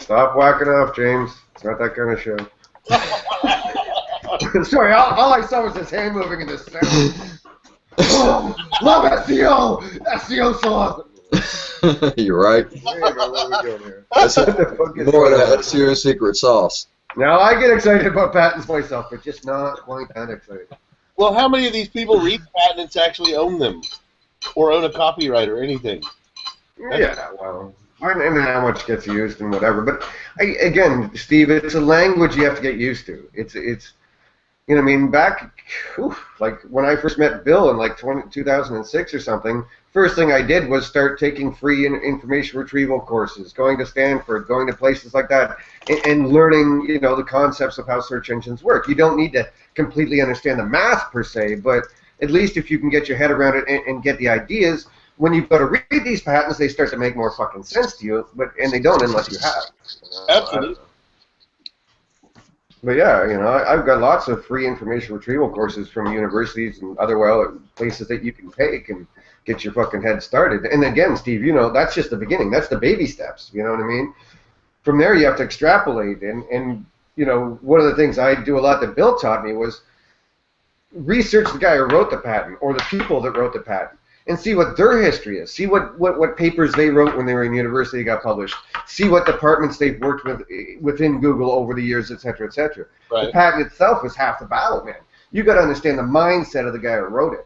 Stop whacking off, James. It's not that kind of show. Sorry, all I saw was his hand moving in the sound. Oh, love SEO! SEO so awesome! You're right. There you go, what are we doing here? That's more of that SEO secret sauce. Now, I get excited about patents myself, but just not quite that excited. Well, how many of these people read patents actually own them? Or own a copyright or anything? Yeah, well, and how much gets used and whatever. But, again, Steve, it's a language you have to get used to. It's you know, I mean, back, like, when I first met Bill in, like, 2006 or something, first thing I did was start taking free information retrieval courses, going to Stanford, going to places like that, and learning, you know, the concepts of how search engines work. You don't need to completely understand the math, per se, but at least if you can get your head around it and get the ideas, when you've got to read these patents, they start to make more fucking sense to you, and they don't unless you have. Absolutely. But yeah, you know, I've got lots of free information retrieval courses from universities and other places that you can take and get your fucking head started. And again, Steve, you know, that's just the beginning. That's the baby steps. You know what I mean? From there, you have to extrapolate. And you know, one of the things I do a lot that Bill taught me was research the guy who wrote the patent or the people that wrote the patent, and see what their history is. See what papers they wrote when they were in university got published. See what departments they've worked with within Google over the years, et cetera, et cetera. Right. The patent itself is half the battle, man. You got to understand the mindset of the guy who wrote it,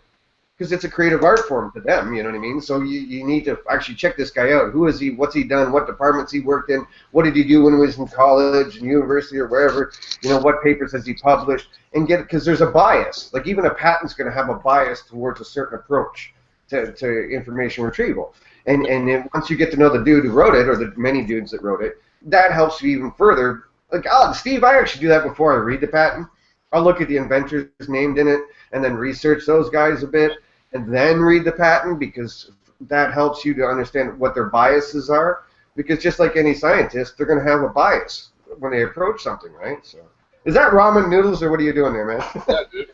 because it's a creative art form to them. You know what I mean? So you need to actually check this guy out. Who is he? What's he done? What departments he worked in? What did he do when he was in college and university or wherever? You know, what papers has he published? And get it, because there's a bias. Like, even a patent's going to have a bias towards a certain approach to information retrieval. And then once you get to know the dude who wrote it, or the many dudes that wrote it, that helps you even further. Like, Steve, I actually do that before I read the patent. I'll look at the inventors named in it and then research those guys a bit and then read the patent, because that helps you to understand what their biases are. Because just like any scientist, they're going to have a bias when they approach something, right? So, is that ramen noodles, or what are you doing there, man? Yeah, dude.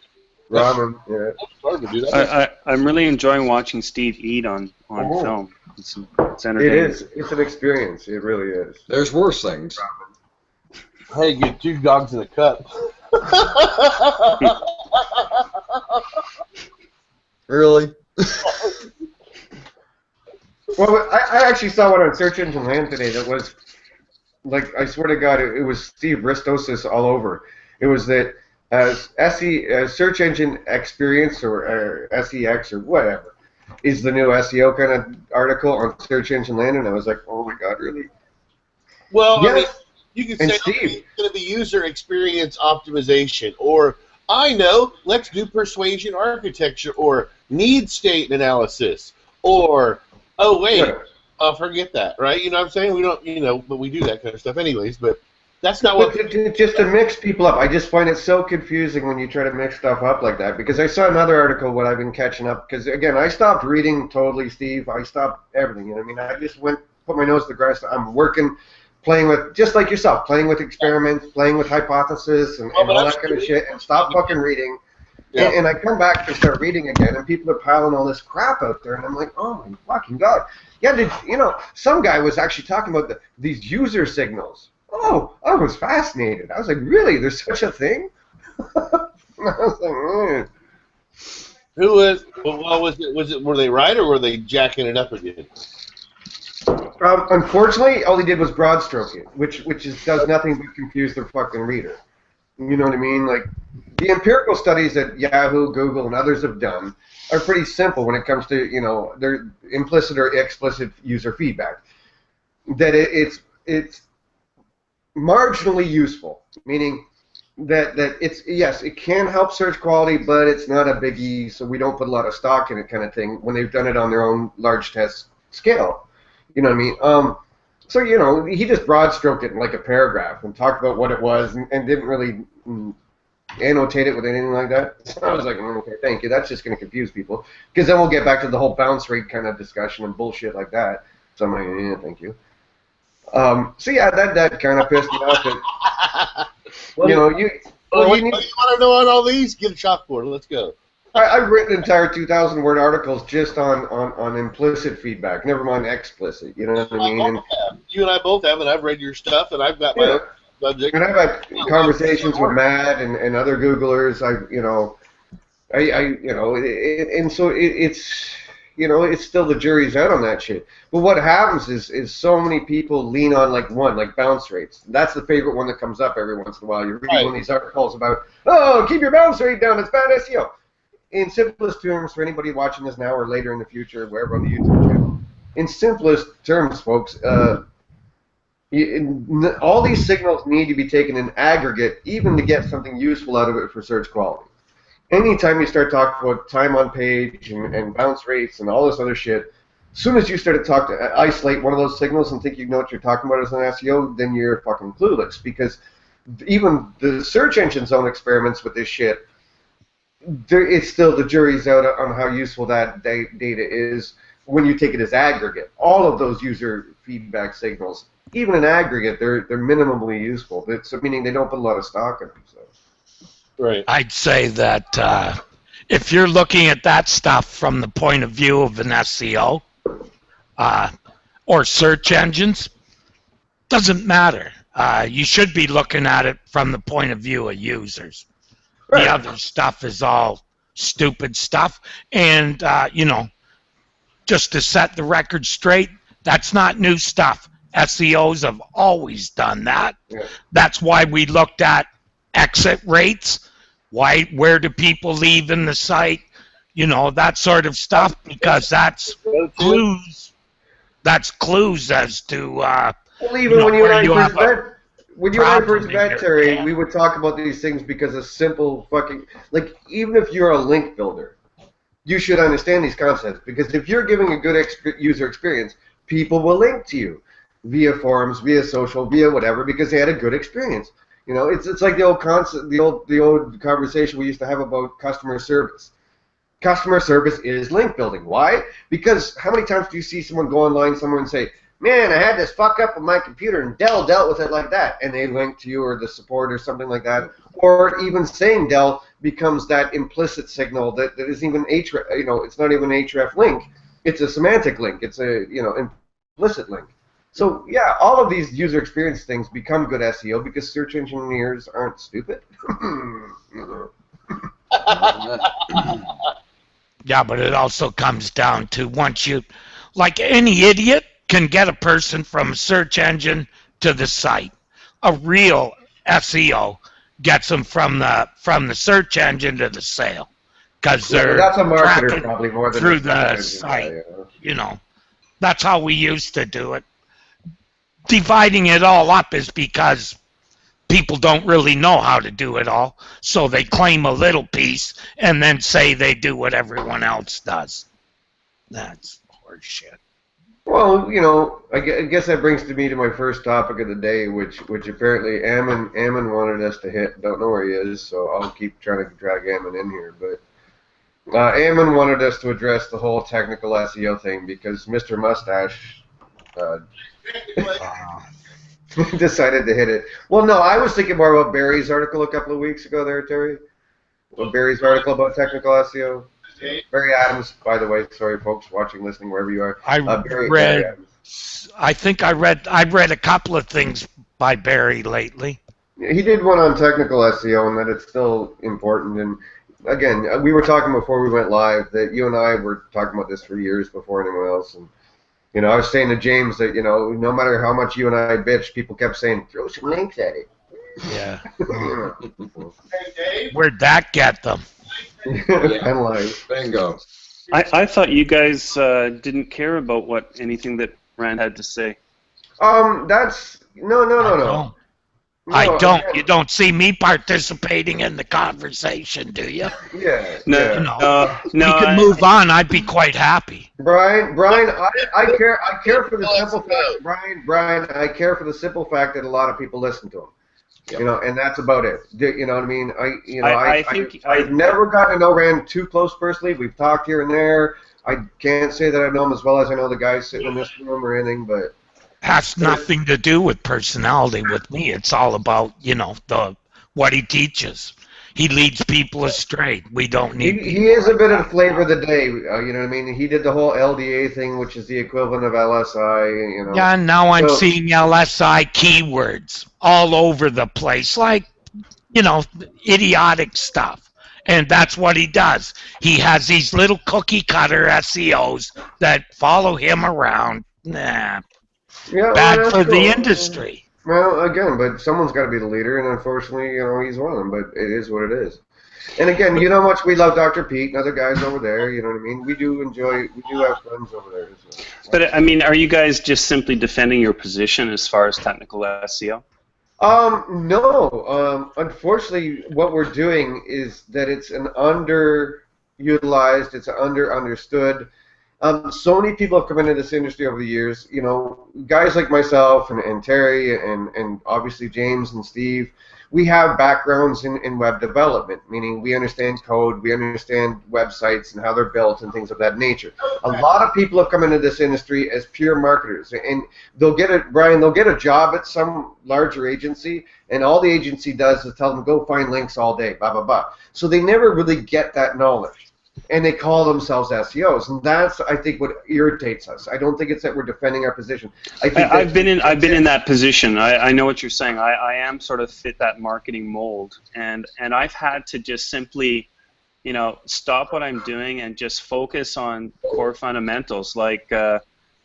Ramen, yeah. I'm really enjoying watching Steve eat on film. It's entertaining. It is. It's an experience. It really is. There's worse things. Hey, get 2 dogs in a cup. Really? Well, I actually saw one on Search Engine Land today that was, like, I swear to God, it was Steve Ristosis all over. It was that Search Engine Experience, or SEX, or whatever, is the new SEO kind of article on Search Engine Land, and I was like, oh my God, really? Well, yes. I mean, you could say it's going to be user experience optimization, or I know, let's do persuasion architecture, or need state analysis, or oh wait, forget that, right? You know what I'm saying? We don't, you know, but we do that kind of stuff anyways. But that's not what. Just to mix people up, I just find it so confusing when you try to mix stuff up like that. Because I saw another article when I've been catching up. Because again, I stopped reading totally, Steve. I stopped everything. You know what I mean? I just put my nose to the grass. I'm working, playing with, just like yourself, playing with experiments, playing with hypotheses, and all that kind of shit, and stop fucking reading. Yeah. And I come back to start reading again, and people are piling all this crap out there, and I'm like, oh my fucking God. Yeah, you know, some guy was actually talking about these user signals. Oh, I was fascinated. I was like, really? There's such a thing? I was like, Who was? Well, was it? Were they right, or were they jacking it up again? Unfortunately, all he did was broad stroke it, which does nothing but confuse the fucking reader. You know what I mean? Like, the empirical studies that Yahoo, Google, and others have done are pretty simple when it comes to, you know, their implicit or explicit user feedback. That it's marginally useful, meaning that it's, yes, it can help search quality, but it's not a biggie, so we don't put a lot of stock in it, kind of thing, when they've done it on their own large test scale. You know what I mean? So, you know, he just broad stroked it in like a paragraph and talked about what it was and didn't really annotate it with anything like that. So I was like, okay, thank you. That's just going to confuse people, because then we'll get back to the whole bounce rate kind of discussion and bullshit like that. So I'm like, yeah, thank you. So yeah, that kind of pissed me off. That, you know, you want to know on all these? Get a chalkboard. Let's go. I've written entire 2,000-word articles just on implicit feedback, never mind explicit. You know what I mean? And, you and I both have, and I've read your stuff, and I've got my own subject. And I've had conversations with Matt and other Googlers. It's still the jury's out on that shit. But what happens is so many people lean on like bounce rates. That's the favorite one that comes up every once in a while. You read one of these articles about, keep your bounce rate down, it's bad SEO. In simplest terms, for anybody watching this now or later in the future, wherever on the YouTube channel, in simplest terms, folks, all these signals need to be taken in aggregate, even to get something useful out of it for search quality. Anytime you start talking about time on page and bounce rates and all this other shit, as soon as you start to isolate one of those signals and think you know what you're talking about as an SEO, then you're fucking clueless. Because even the search engine's own experiments with this shit, it's still the jury's out on how useful that data is when you take it as aggregate. All of those user feedback signals, even in aggregate, they're minimally useful. So meaning they don't put a lot of stock in them. So. Right. I'd say that if you're looking at that stuff from the point of view of an SEO or search engines, doesn't matter. You should be looking at it from the point of view of users. Right. The other stuff is all stupid stuff. And, just to set the record straight, that's not new stuff. SEOs have always done that. Yeah. That's why we looked at exit rates. Where do people leave in the site? That sort of stuff, because that's clues. That's clues as to well, even when you and I first met, Terry, we would talk about these things because of simple fucking, like, even if you're a link builder, you should understand these concepts, because if you're giving a good user experience, people will link to you via forums, via social, via whatever, because they had a good experience. It's like the old concept, the old conversation we used to have about customer service. Customer service is link building. Why? Because how many times do you see someone go online somewhere and say, man, I had this fuck up with my computer and Dell dealt with it like that, and they link to you or the support or something like that, or even saying Dell becomes that implicit signal that isn't even href, it's not even an href link, it's a semantic link, it's a implicit link. So yeah, all of these user experience things become good SEO because search engineers aren't stupid. Yeah, but it also comes down to once you, like any idiot can get a person from a search engine to the site. A real SEO gets them from the search engine to the sale, because they're that's a marketer probably more than through the site. That's how we used to do it. Dividing it all up is because people don't really know how to do it all, so they claim a little piece and then say they do what everyone else does. That's horseshit. Well, I guess that brings me to my first topic of the day, which apparently Ammon wanted us to hit. Don't know where he is, so I'll keep trying to drag Ammon in here. But Ammon wanted us to address the whole technical SEO thing because Mr. Mustache decided to hit it. Well, no, I was thinking more about Barry's article a couple of weeks ago there, Terry. Barry's article about technical SEO. Barry Adams, by the way. Sorry, folks, watching, listening, wherever you are. Barry I think I read a couple of things by Barry lately. He did one on technical SEO and that it's still important. And again, we were talking before we went live that you and I were talking about this for years before anyone else. And I was saying to James that no matter how much you and I bitched, people kept saying throw some links at it. Yeah. Where'd that get them? Penalized. Bingo. I thought you guys didn't care about anything that Rand had to say. That's no. I don't. You don't see me participating in the conversation, do you? Yeah. No. We can move on. I'd be quite happy. Brian, I care for the simple fact. Brian, I care for the simple fact that a lot of people listen to him. Yep. And that's about it. You know what I mean? I've never gotten to know Rand too close personally. We've talked here and there. I can't say that I know him as well as I know the guys sitting in this room or anything, but has nothing to do with personality with me. It's all about what he teaches. he leads people astray. We don't need. He is a bit of the flavor of the day. You know what I mean? He did the whole LDA thing, which is the equivalent of LSI. You know. Yeah, now I'm So- seeing LSI keywords all over the place, like, you know, idiotic stuff. And that's what he does. He has these little cookie cutter SEOs that follow him around. Nah, Yeah, bad well, for that's the cool. industry. Well, again, but someone's got to be the leader, and unfortunately, you know, he's one of them. But it is what it is. And again, you know how much we love Dr. Pete and other guys over there. You know what I mean? We do have friends over there. So. But I mean, are you guys just simply defending your position as far as technical SEO? No. Unfortunately, what we're doing is that it's an underutilized, it's understood. So many people have come into this industry over the years. You know, guys like myself and Terry and obviously James and Steve. We have backgrounds in web development, meaning we understand code, we understand websites and how they're built and things of that nature. A lot of people have come into this industry as pure marketers, and they'll get a job at some larger agency, and all the agency does is tell them go find links all day, blah blah blah. So they never really get that knowledge, and they call themselves SEOs, and that's, I think, what irritates us. I don't think it's that we're defending our position. I've been in that position. I know what you're saying. I am sort of fit that marketing mold, and I've had to just simply, you know, stop what I'm doing and just focus on core fundamentals. Like,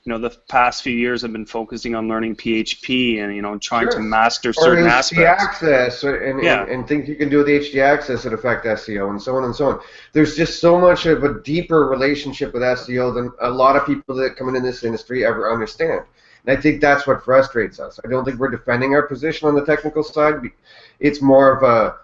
you know, the past few years I've been focusing on learning PHP and, you know, trying to master certain aspects. Access and things you can do with HD access that affect SEO and so on and so on. There's just so much of a deeper relationship with SEO than a lot of people that come into this industry ever understand. And I think that's what frustrates us. I don't think we're defending our position on the technical side. It's more of a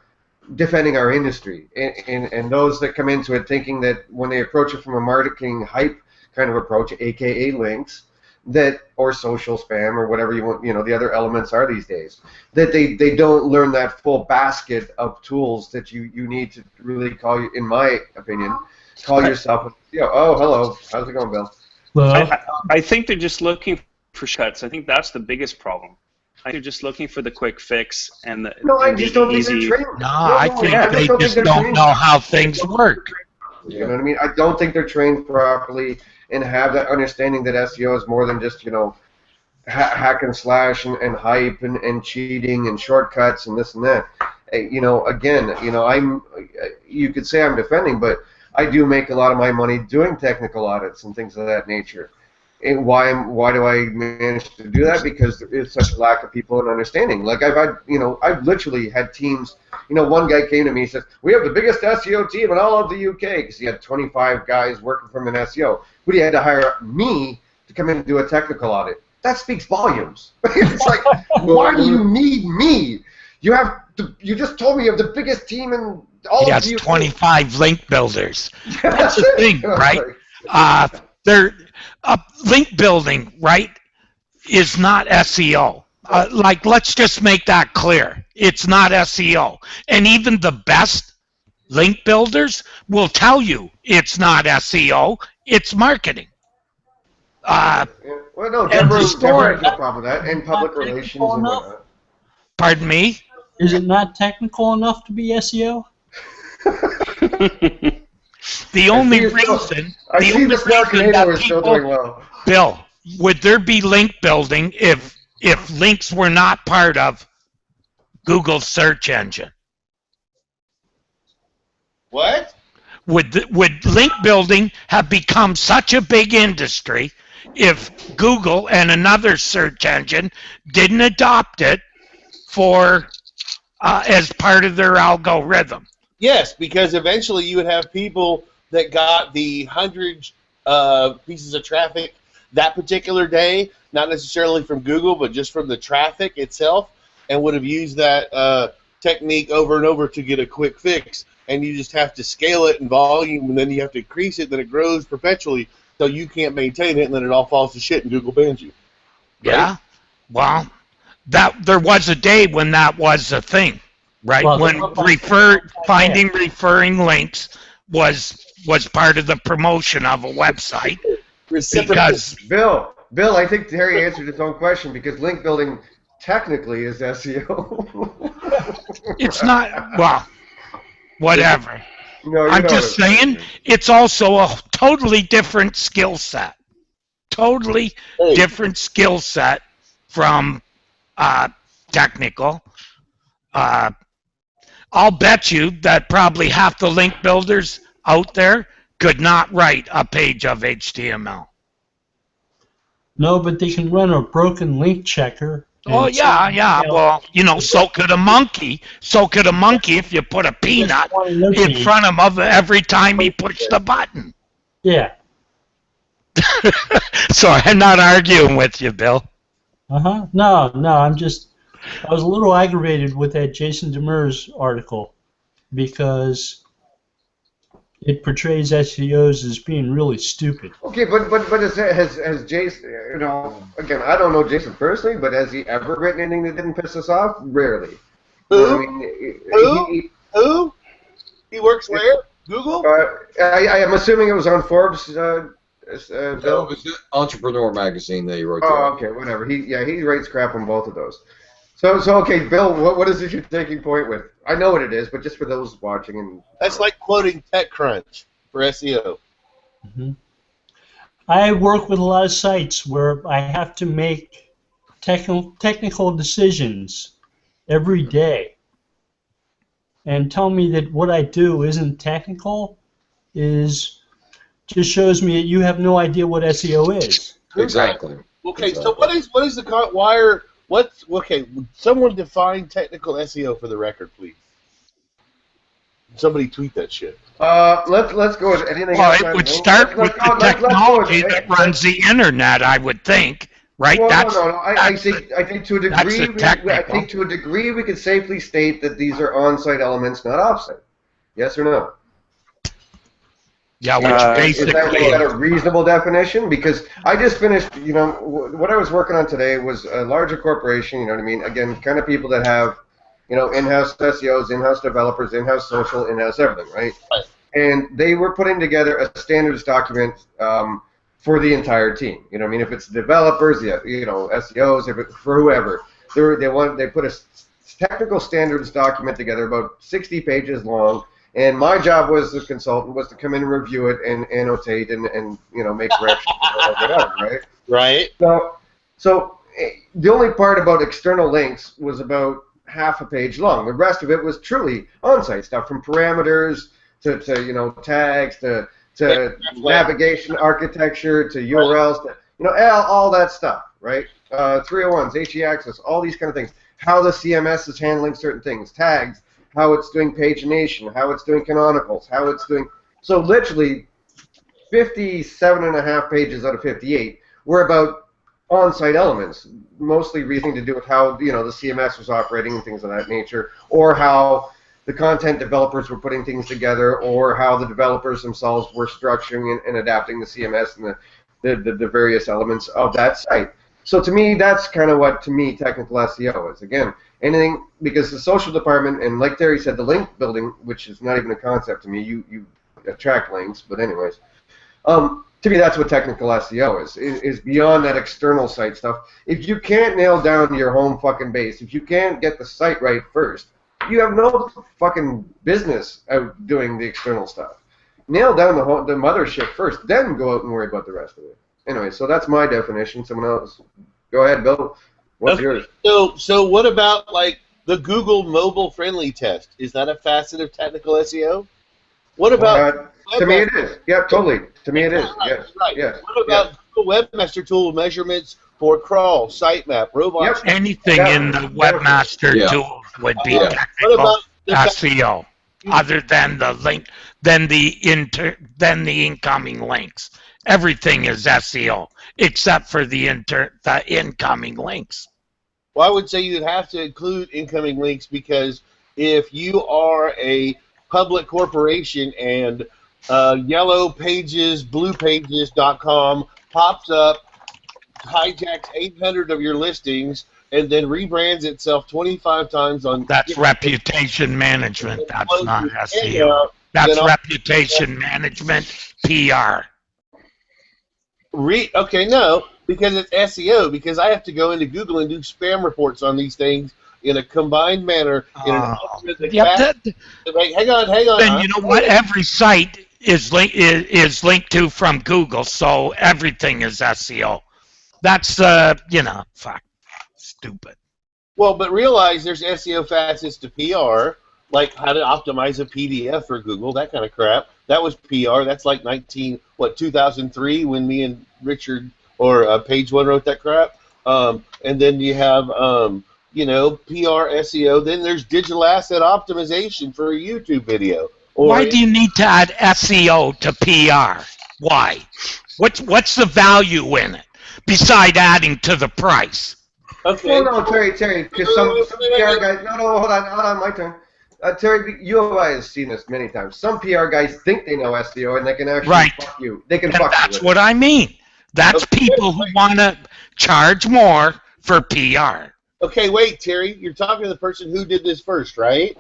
defending our industry. And those that come into it thinking that when they approach it from a marketing hype kind of approach, aka links, that or social spam or whatever you want, you know, the other elements are these days, that they don't learn that full basket of tools that you need to really call you, in my opinion, call yourself. You know, oh, hello, how's it going, Bill? Well, I think they're just looking for shortcuts. I think that's the biggest problem. I think they're just looking for the quick fix and the I just don't think they're trained. No, I think they just don't know how things work. You know what I mean? I don't think they're trained properly and have that understanding that SEO is more than just, you know, hack and slash and hype and cheating and shortcuts and this and that. You know, again, you know, you could say I'm defending, but I do make a lot of my money doing technical audits and things of that nature. And why do I manage to do that? Because there is such a lack of people in understanding. Like I've literally had teams. You know, one guy came to me and said, "We have the biggest SEO team in all of the UK," because he had 25 guys working from an SEO, but he had to hire me to come in and do a technical audit. That speaks volumes. It's like, why do you need me? You just told me you have the biggest team in all of the UK. He has 25 link builders. That's the thing, right? Link building, right, is not SEO. Like, let's just make that clear. It's not SEO. And even the best link builders will tell you it's not SEO, it's marketing. Well, no, Deborah's no problem with that, and public relations and whatnot. Pardon me? Is it not technical enough to be SEO? The only reason that people, Bill, would there be link building if links were not part of Google's search engine? What? Would link building have become such a big industry if Google and another search engine didn't adopt it for as part of their algorithm? Yes, because eventually you would have people that got the 100 pieces of traffic that particular day, not necessarily from Google, but just from the traffic itself, and would have used that technique over and over to get a quick fix. And you just have to scale it in volume, and then you have to increase it, then it grows perpetually, so you can't maintain it, and then it all falls to shit, and Google bans you. Right? Yeah, well, there was a day when that was a thing. Right, well, when finding referring links was part of the promotion of a website. Because Bill, I think Terry answered his own question, because link building technically is SEO. It's not, well, whatever. No, I'm just saying, it's also a totally different skill set. Totally different skill set from technical. I'll bet you that probably half the link builders out there could not write a page of HTML. No, but they can run a broken link checker. Oh, yeah. Well, so could a monkey. So could a monkey if you put a peanut in front of him every time he pushed the button. Yeah. So I'm not arguing with you, Bill. No, I was a little aggravated with that Jason Demers article because it portrays SEOs as being really stupid. Okay, but has Jason, again, I don't know Jason personally, but has he ever written anything that didn't piss us off? Rarely. Who? Who? He works where? Google? I am assuming it was on Forbes. Bill? No, it was the Entrepreneur magazine that he wrote. Okay, whatever. He writes crap on both of those. So okay, Bill, what is it you're taking point with? I know what it is, but just for those watching and that's like quoting TechCrunch for SEO. Mm-hmm. I work with a lot of sites where I have to make technical decisions every day, and tell me that what I do isn't technical just shows me that you have no idea what SEO is. Exactly. Okay, so what is the someone define technical SEO for the record, please. Somebody tweet that shit. Let's go with anything. Well, it would start with the technology that runs the internet, I would think, right? Well, no. I think to a degree we could safely state that these are on-site elements, not off-site. Yes or no? Yeah, which basically is that a reasonable definition? Because I just finished, what I was working on today was a larger corporation. You know what I mean? Again, kind of people that have, in-house SEOs, in-house developers, in-house social, in-house everything, right? And they were putting together a standards document for the entire team. You know what I mean? If it's developers, SEOs, if it's for whoever, they put a technical standards document together about 60 pages long. And my job was the consultant was to come in and review it and annotate and make corrections or whatever, right? Right. So the only part about external links was about half a page long. The rest of it was truly on-site stuff, from parameters to tags to navigation architecture to URLs to all that stuff, right? 301s, HE access, all these kind of things. How the CMS is handling certain things, tags. How it's doing pagination, how it's doing canonicals, how it's doing... So literally 57.5 pages out of 58 were about on-site elements, mostly reasoning to do with how the CMS was operating and things of that nature, or how the content developers were putting things together, or how the developers themselves were structuring and adapting the CMS and the various elements of that site. So to me, that's kind of what, technical SEO is. Again, anything, because the social department, and like Terry said, the link building, which is not even a concept to me, you attract links, but anyways, to me that's what technical SEO is beyond that external site stuff. If you can't nail down your home fucking base, if you can't get the site right first, you have no fucking business out doing the external stuff. Nail down the mothership first, then go out and worry about the rest of it. Anyway, so that's my definition. Someone else, go ahead, Bill. What's yours? So what about like the Google mobile friendly test? Is that a facet of technical SEO? What about to me it is. Yeah, totally. To me it is. Right, yes. Right. Yes. What about Google Webmaster Tool measurements for crawl, sitemap, robots? Yep. Anything in the Webmaster tool would be technical SEO, other than the link, than the incoming links. Everything is SEO except for the incoming links. Well, I would say you'd have to include incoming links, because if you are a public corporation and yellow pages, bluepages.com pops up, hijacks 800 of your listings, and then rebrands itself 25 times on... That's reputation management. That's not SEO. That's reputation management, PR. Okay, no, because it's SEO, because I have to go into Google and do spam reports on these things in a combined manner in an algorithmic Yep. fashion. Wait, hang on. Then you know what? Every site is linked to from Google, so everything is SEO. That's fuck, stupid. Well, but realize there's SEO facets to PR, like how to optimize a PDF for Google, that kind of crap. That was PR. That's like 2003 when me and Richard or Page One wrote that crap. And then you have PR, SEO. Then there's digital asset optimization for a YouTube video. Why do you need to add SEO to PR? Why? What's the value in it beside adding to the price? Okay. Well, no, Terry, because some PR guys. No, hold on, my turn. Terry, you and I have seen this many times. Some PR guys think they know SEO and they can actually fuck you. They can fuck you. That's what I mean. That's people who want to charge more for PR. Okay, wait, Terry. You're talking to the person who did this first, right?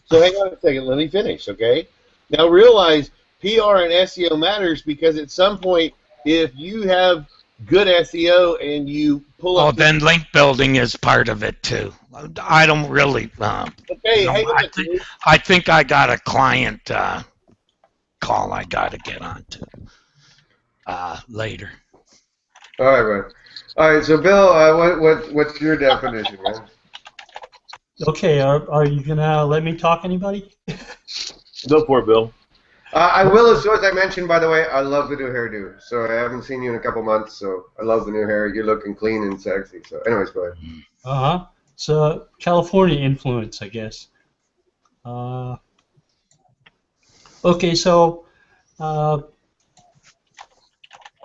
So hang on a second. Let me finish, okay? Now realize PR and SEO matters because at some point, if you have good SEO and you pull up... Oh, then link building is part of it, too. I don't really... okay, hang on. I think I got a client call I got to get on to later. All right, man. All right, so Bill, what's your definition, man? Okay, are you gonna let me talk, anybody? Go for it, Bill. I will, as soon as I mentioned, by the way, I love the new hairdo. So I haven't seen you in a couple months, so I love the new hair. You're looking clean and sexy. So anyways, go ahead. Uh-huh. So California influence, I guess. Okay, so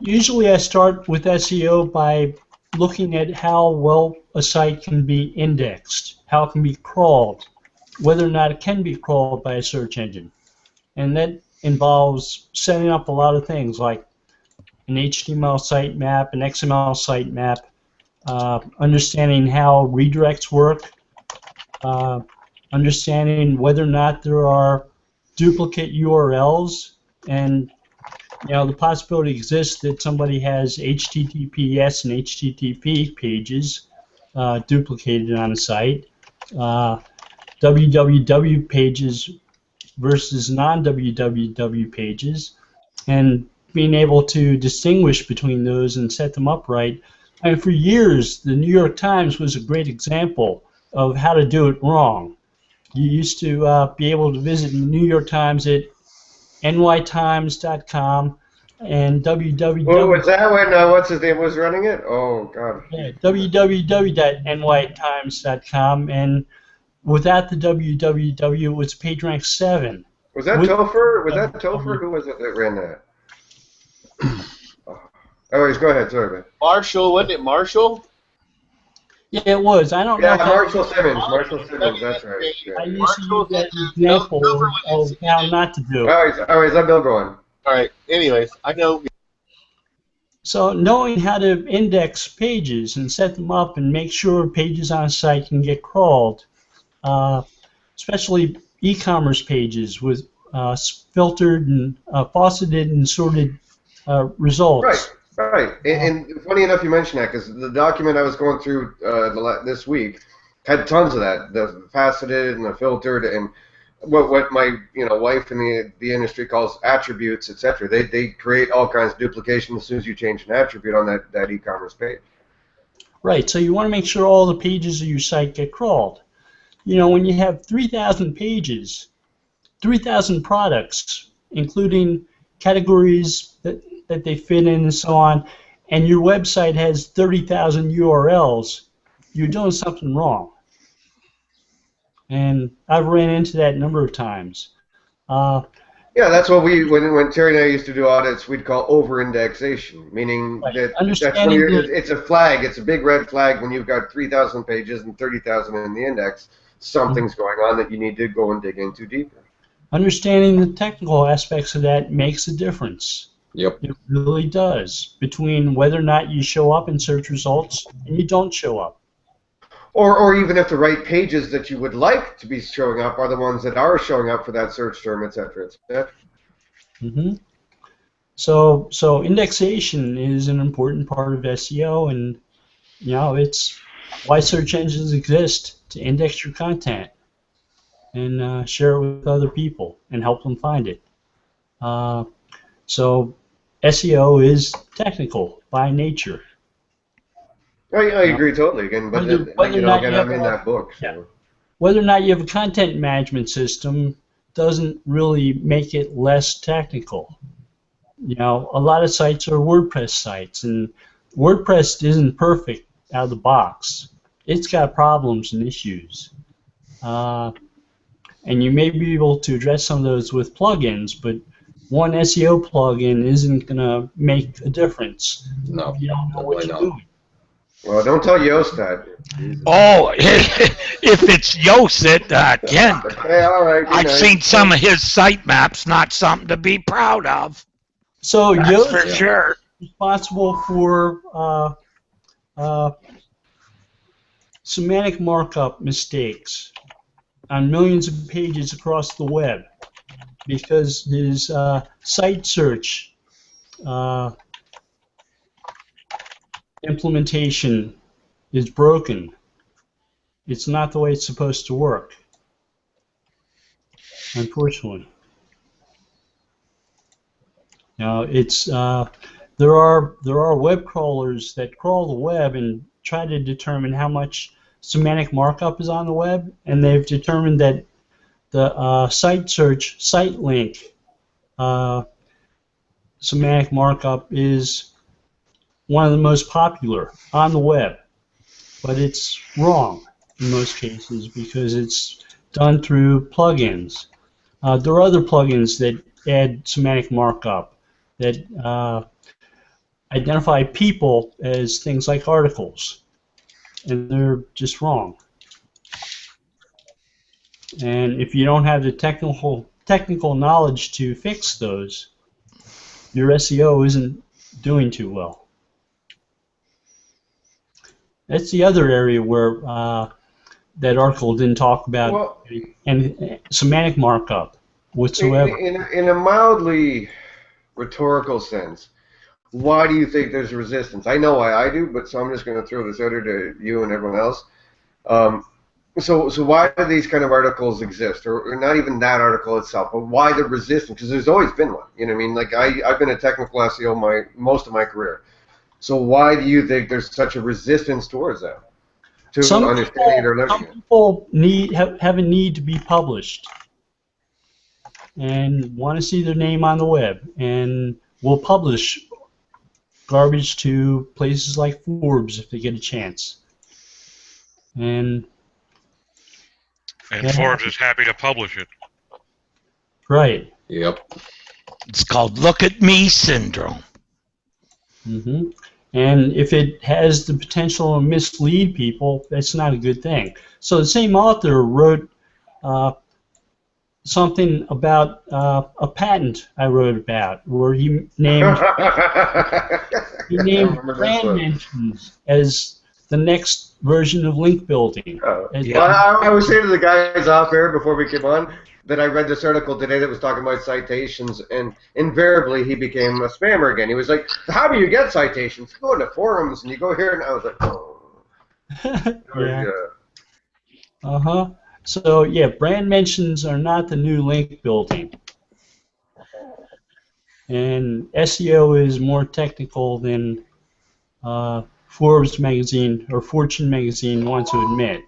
usually I start with SEO by looking at how well a site can be indexed, how it can be crawled, whether or not it can be crawled by a search engine. And that involves setting up a lot of things like an HTML sitemap, an XML sitemap, understanding how redirects work, understanding whether or not there are duplicate URLs, and the possibility exists that somebody has HTTPS and HTTP pages duplicated on a site, www pages versus non-www pages, and being able to distinguish between those and set them up right. I mean, for years, the New York Times was a great example of how to do it wrong. You used to be able to visit the New York Times at nytimes.com and www. Well, was that when what's his name was running it? Oh God. Yeah, www.nytimes.com, and without the www, it was PageRank 7. Was that Topher? Was that Topher? Who was it that ran that? Anyways, go ahead. Sorry, man. Marshall, wasn't it Marshall? Yeah, it was. I don't know. Yeah, Marshall Simmons. Marshall Simmons. That's right. Yeah. I used to use that example of how not to do it. All right, let Bill go on. All right. Anyways, I know. So knowing how to index pages and set them up and make sure pages on a site can get crawled, especially e-commerce pages with filtered and faceted and sorted results. Right. And funny enough you mentioned that because the document I was going through this week had tons of that, the faceted and the filtered and what my wife in the industry calls attributes, etc. They create all kinds of duplication as soon as you change an attribute on that e-commerce page. Right. So you want to make sure all the pages of your site get crawled. When you have 3,000 pages, 3,000 products, including categories that they fit in and so on, and your website has 30,000 URLs, you're doing something wrong. And I've ran into that a number of times. Yeah, that's what when Terry and I used to do audits, we'd call over-indexation, meaning that it's a flag, it's a big red flag when you've got 3,000 pages and 30,000 in the index. Something's going on that you need to go and dig into deeper. Understanding the technical aspects of that makes a difference. Yep. It really does, between whether or not you show up in search results and you don't show up. Or even if the right pages that you would like to be showing up are the ones that are showing up for that search term, etc. Mm-hmm. So indexation is an important part of SEO, and it's why search engines exist, to index your content and share it with other people and help them find it. So SEO is technical by nature. I agree totally. Again, but Whether- whether or not you I'm have in a- that book. So. yeah. Whether or not you have a content management system doesn't really make it less technical. You know, a lot of sites are WordPress sites, and WordPress isn't perfect out of the box. It's got problems and issues. And you may be able to address some of those with plugins, but one SEO plugin isn't going to make a difference No, if you don't know what definitely you're not. doing. Well, don't tell Yoast that. Oh, if it's Yoast, Kent, Hey, all right. good I've night. seen some of his sitemaps, not something to be proud of. So That's Yoast for is sure. responsible for semantic markup mistakes on millions of pages across the web because his site search implementation is broken. It's not the way it's supposed to work, unfortunately. Now it's there are web crawlers that crawl the web and try to determine how much semantic markup is on the web, and they've determined that the site search site link semantic markup is one of the most popular on the web, but it's wrong in most cases because it's done through plugins. There are other plugins that add semantic markup that identify people as things like articles, and they're just wrong. And if you don't have the technical knowledge to fix those, your SEO isn't doing too well. That's the other area where that article didn't talk about Well, and semantic markup whatsoever. in a mildly rhetorical sense, why do you think there's resistance? I know why I do, but so I'm just going to throw this out there to you and everyone else. So why do these kind of articles exist, or not even that article itself, but why the resistance? Because there's always been one. You know what I mean? Like I've been a technical SEO most of my career. So why do you think there's such a resistance towards that? To understanding it or living some it? people have a need to be published and want to see their name on the web, and will publish garbage to places like Forbes if they get a chance. And yeah. Forbes is happy to publish it. Right. Yep. It's called "Look at Me" syndrome. hmm And if it has the potential to mislead people, that's not a good thing. So the same author wrote something about a patent I wrote about, where he named brand mentions as the next version of link building. Well, Yeah. I was saying to the guys off air before we came on that I read this article today that was talking about citations, and invariably he became a spammer again. He was like, "How do you get citations? You go into forums and you go here," and I was like, "Oh." Yeah. Uh-huh. So, yeah, brand mentions are not the new link building. And SEO is more technical than Forbes magazine or Fortune magazine wants to admit.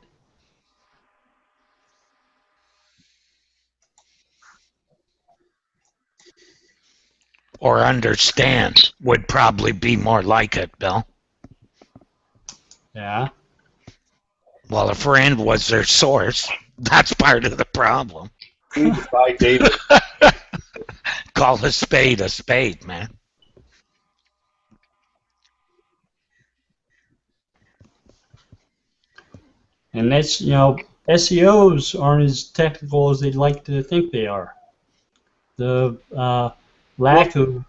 Or understand would probably be more like it, Bill. Yeah. Well, a friend was their source. That's part of the problem. Need to buy David. Call a spade, man. And that's, SEOs aren't as technical as they'd like to think they are. The lack of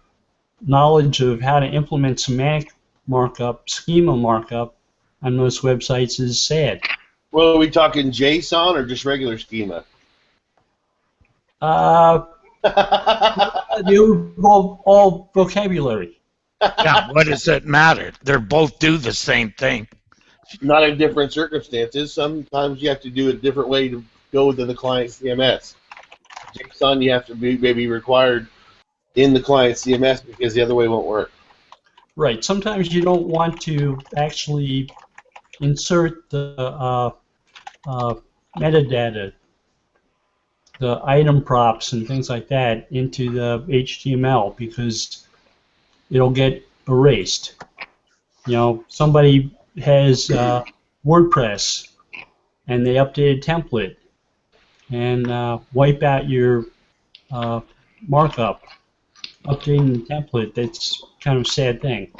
knowledge of how to implement semantic markup, schema markup on most websites is sad. Well, are we talking JSON or just regular schema? They involve all vocabulary. Yeah, what does it matter? They both do the same thing. Not in different circumstances. Sometimes you have to do it a different way to go within the client CMS. JSON you have to be maybe required in the client CMS because the other way won't work. Right. Sometimes you don't want to actually insert the metadata, the item props and things like that into the HTML because it'll get erased. You know, somebody has WordPress and they update a template and wipe out your markup. Updating the template, that's kind of a sad thing.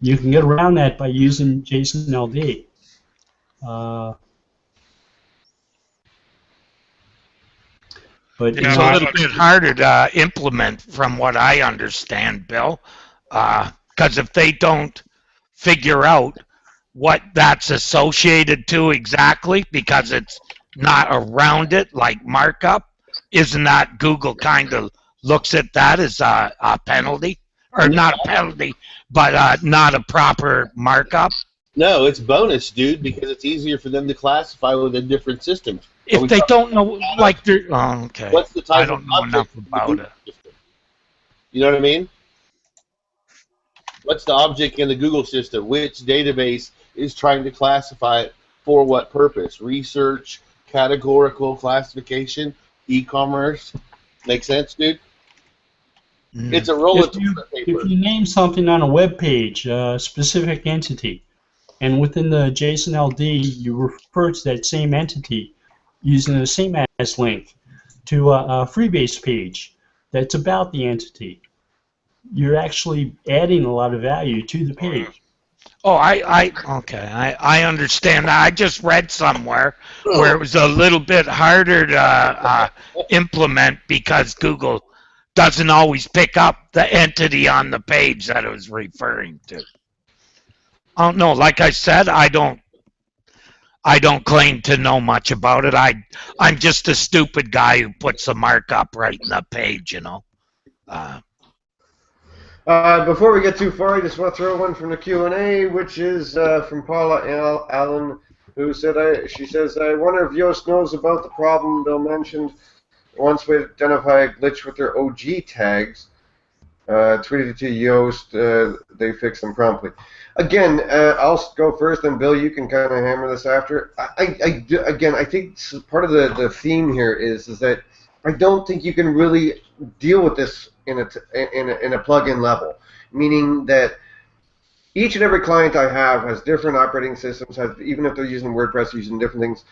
You can get around that by using JSON-LD. But It's a little bit harder to implement from what I understand, Bill, because if they don't figure out what that's associated to exactly, because it's not around it like markup, isn't that Google kind of looks at that as a penalty? Or not a penalty, but not a proper markup? No, it's bonus, dude, because it's easier for them to classify within different systems. If they don't know, like they're... Oh, okay. What's the type I don't know enough about it. System? You know what I mean? What's the object in the Google system? Which database is trying to classify it for what purpose? Research, categorical classification, e-commerce. Make sense, dude? It's a roll of paper. If you name something on a web page, a specific entity, and within the JSON-LD you refer to that same entity using the same as link to a Freebase page that's about the entity, you're actually adding a lot of value to the page. Oh, okay. I understand. I just read somewhere where it was a little bit harder to implement because Google doesn't always pick up the entity on the page that it was referring to. I don't know. Like I said, I don't claim to know much about it. I'm just a stupid guy who puts a markup right in the page, you know. Before we get too far, I just want to throw one from the Q&A, which is from Paula Allen, who said, she says, I wonder if Yoast knows about the problem Bill mentioned. Once we identify a glitch with their OG tags, tweeted it to Yoast, they fix them promptly. Again, I'll go first, and Bill, you can kind of hammer this after. I think part of the theme here is that I don't think you can really deal with this in a plug-in level, meaning that each and every client I have has different operating systems, even if they're using WordPress, using different things,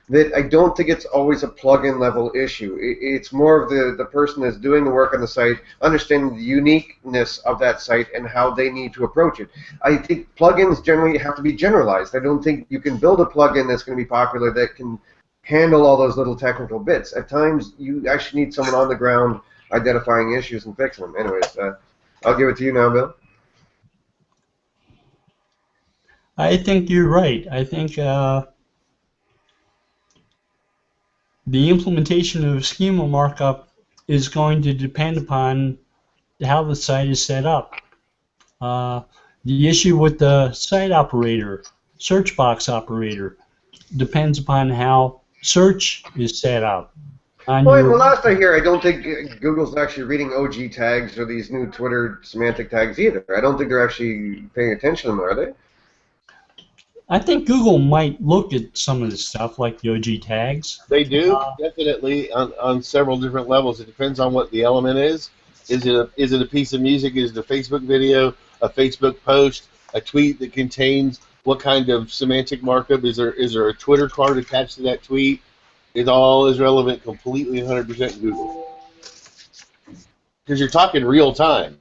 that I don't think it's always a plug-in level issue. It's more of the person that's doing the work on the site, understanding the uniqueness of that site and how they need to approach it. I think plugins generally have to be generalized. I don't think you can build a plugin that's going to be popular that can handle all those little technical bits. At times, you actually need someone on the ground identifying issues and fixing them. Anyways, I'll give it to you now, Bill. I think you're right. I think the implementation of schema markup is going to depend upon how the site is set up. The issue with the site operator, search box operator, depends upon how search is set up. Well, the last I hear, I don't think Google's actually reading OG tags or these new Twitter semantic tags either. I don't think they're actually paying attention to them, are they? I think Google might look at some of this stuff, like the OG tags. They do, definitely, on several different levels. It depends on what the element is. Is it a piece of music? Is it a Facebook video, a Facebook post, a tweet that contains what kind of semantic markup? Is there a Twitter card attached to that tweet? It all is relevant completely 100% Google. Because you're talking real time.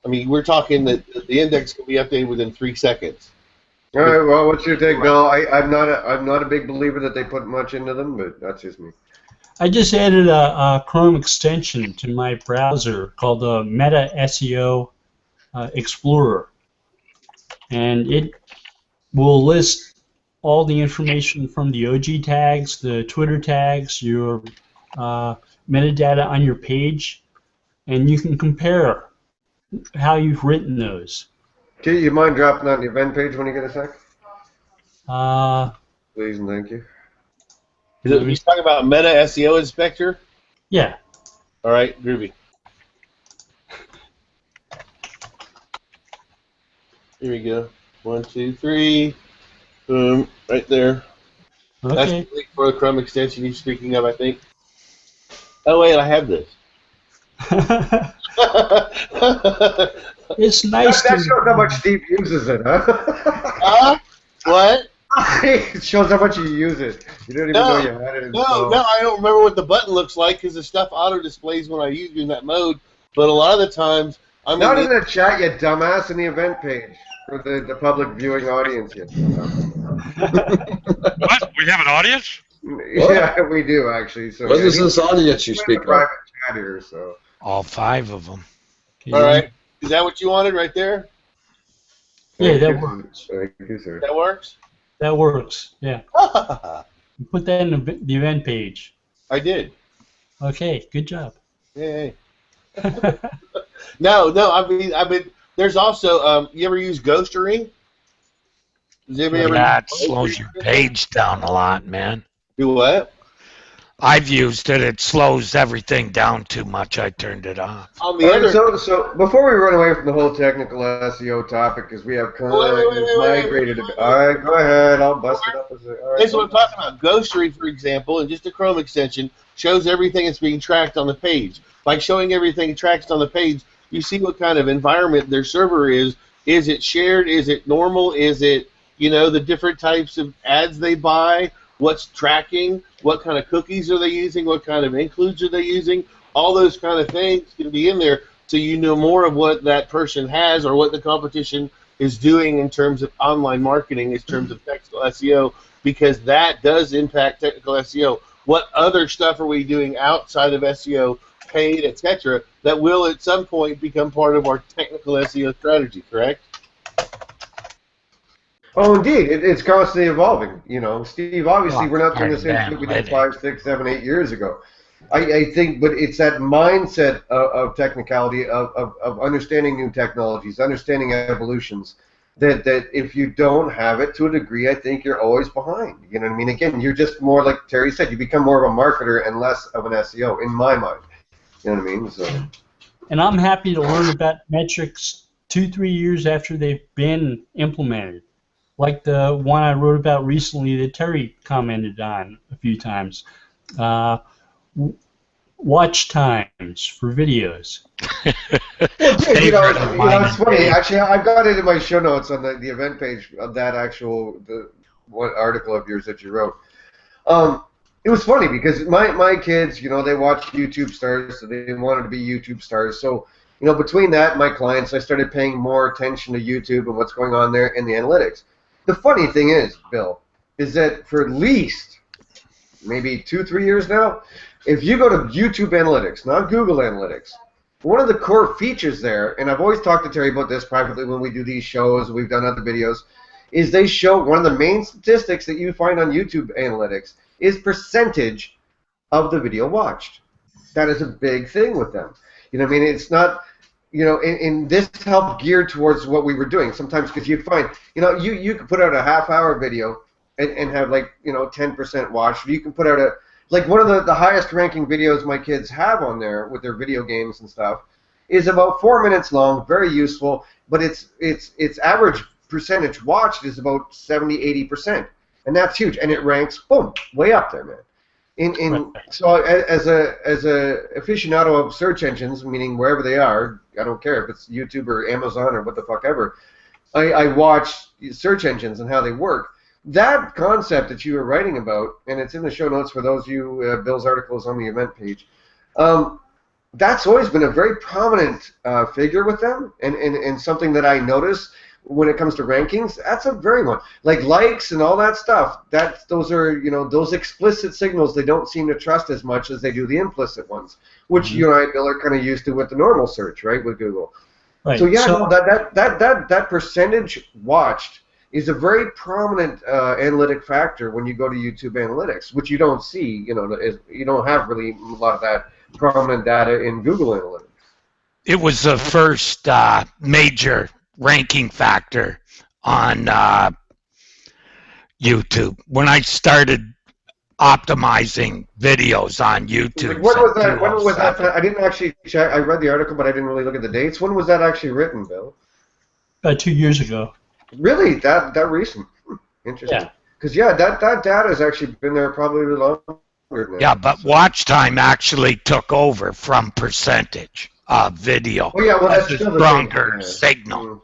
I mean, we're talking that the index can be updated within 3 seconds. All right. Well, what's your take, Bill? I'm not a big believer that they put much into them, but that's just me. I just added a Chrome extension to my browser called the Meta SEO Explorer, and it will list all the information from the OG tags, the Twitter tags, your metadata on your page, and you can compare how you've written those. Okay, you mind dropping that on the event page when you get a sec? Please and thank you. He's talking about Meta SEO Inspector? Yeah. All right, groovy. Here we go. 1, 2, 3. Boom. Right there. Okay. That's the link for the Chrome extension he's speaking of, I think. Oh, wait, I have this. It's nice That shows how much Steve uses it, huh? What? It shows how much you use it. You don't even know you had it installed. No, I don't remember what the button looks like because the stuff auto displays when I use it in that mode. But a lot of the times, I'm Not in the chat, you dumbass, in the event page for the public viewing audience. You What? We have an audience? Yeah, we do actually. So What is this audience you we're in speak the of? private chat here, so. All 5 of them. All right. Is that what you wanted right there? Yeah, that works. Thank you, sir. That works? That works. Yeah. You put that in the event page. I did. Okay. Good job. Yay. No. I mean, there's also. You ever use Ghostery? Does anybody ever? That slows your page down a lot, man. Do what? I've used it. It slows everything down too much. I turned it off. On the other. So before we run away from the whole technical SEO topic, because we have kind of migrated. All right, go ahead. I'll bust it up. All right, That's what I'm talking about. Ghostery, for example, and just a Chrome extension shows everything that's being tracked on the page. By showing everything tracked on the page, you see what kind of environment their server is. Is it shared? Is it normal? Is it, the different types of ads they buy? What's tracking? What kind of cookies are they using? What kind of includes are they using? All those kind of things can be in there so you know more of what that person has or what the competition is doing in terms of online marketing, in terms of technical SEO, because that does impact technical SEO. What other stuff are we doing outside of SEO, paid, etc., that will at some point become part of our technical SEO strategy, correct? Oh, indeed. It's constantly evolving. Steve, obviously, we're not doing the same Damn, thing we did lady. 5, 6, 7, 8 years ago. I think, but it's that mindset of technicality, of understanding new technologies, understanding evolutions, that if you don't have it to a degree, I think you're always behind. You know what I mean? Again, you're just more, like Terry said, you become more of a marketer and less of an SEO, in my mind. You know what I mean? So. And I'm happy to learn about metrics 2-3 years after they've been implemented. Like the one I wrote about recently that Terry commented on a few times. Watch times for videos. Well, it's funny. Actually, I've got it in my show notes on the event page of that what article of yours that you wrote. It was funny because my kids, they watched YouTube stars, so they wanted to be YouTube stars. So, between that and my clients, I started paying more attention to YouTube and what's going on there in the analytics. The funny thing is, Bill, is that for at least maybe 2-3 years now, if you go to YouTube Analytics, not Google Analytics, one of the core features there, and I've always talked to Terry about this privately when we do these shows, we've done other videos, is they show one of the main statistics that you find on YouTube Analytics is percentage of the video watched. That is a big thing with them. It's not... and this helped gear towards what we were doing sometimes, because you find, you could put out a half-hour video and have 10% watched. You can put out one of the highest ranking videos my kids have on there with their video games and stuff is about 4 minutes long, very useful, but its average percentage watched is about 70-80%, and that's huge, and it ranks, boom, way up there, man. So as a aficionado of search engines, meaning wherever they are, I don't care if it's YouTube or Amazon or what the fuck ever, I watch search engines and how they work. That concept that you were writing about, and it's in the show notes for those of you, Bill's article is on the event page, that's always been a very prominent figure with them, and something that I notice when it comes to rankings. That's a very one. Like likes and all that stuff, those are, those explicit signals they don't seem to trust as much as they do the implicit ones, which you and I, Bill, are kind of used to with the normal search, right, with Google. Right. So yeah, that percentage watched is a very prominent analytic factor when you go to YouTube Analytics, which you don't see. You don't have really a lot of that prominent data in Google Analytics. It was the first major ranking factor on YouTube. When I started optimizing videos on YouTube. When was that? When was that? I didn't actually check. I read the article, but I didn't really look at the dates. When was that actually written, Bill? About 2 years ago. Really? That recent? Interesting. Yeah. Because that data has actually been there probably longer now. Yeah, but watch time actually took over from percentage of video. Oh yeah, well that's a still the stronger thing. signal.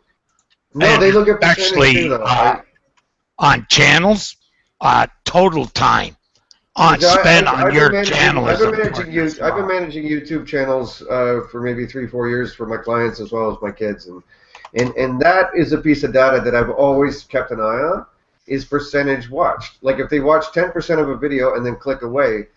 No, And they look at percentage actually too, though. on channels, total time on spent on your channel is important as well. I've been managing YouTube channels for maybe 3-4 years for my clients as well as my kids, and that is a piece of data that I've always kept an eye on, is percentage watched. Like if they watch 10% of a video and then click away,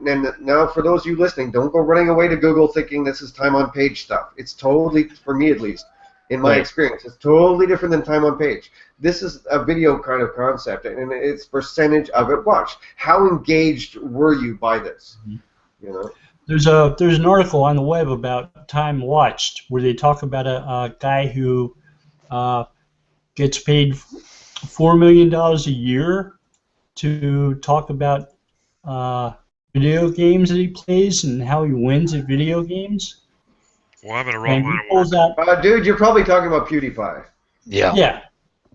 and now for those of you listening, don't go running away to Google thinking this is time on page stuff. It's totally, for me at least, in my experience, it's totally different than time on page. This is a video kind of concept, and it's percentage of it watched. How engaged were you by this? You know, there's an article on the web about time watched where they talk about a guy who gets paid $4 million a year to talk about video games that he plays and how he wins at video games. Well, I'm in a wrong line of work. Dude, you're probably talking about PewDiePie. Yeah. Yeah.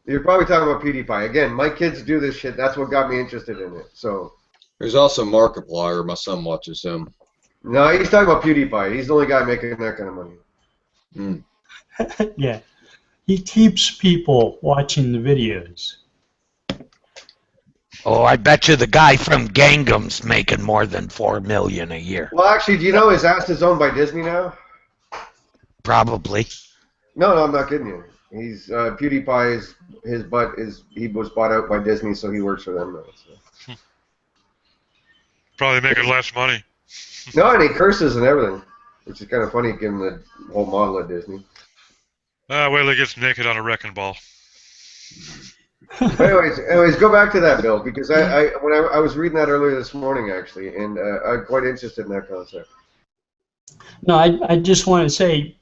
You're probably talking about PewDiePie. Again, my kids do this shit. That's what got me interested in it. So. There's also Markiplier. My son watches him. No, he's talking about PewDiePie. He's the only guy making that kind of money. Yeah. He keeps people watching the videos. Oh, I bet you the guy from Gangham's making more than $4 million a year. Well, actually, do you know his ass is owned by Disney now? Probably. No, I'm not kidding you. He's PewDiePie. He was bought out by Disney, so he works for them now. So. Probably making less money. No, and he curses and everything, which is kind of funny given the whole model of Disney. Wait till he gets naked on a wrecking ball. Anyways, go back to that, Bill, because when I was reading that earlier this morning, actually, and I'm quite interested in that concept. No, I just want to say,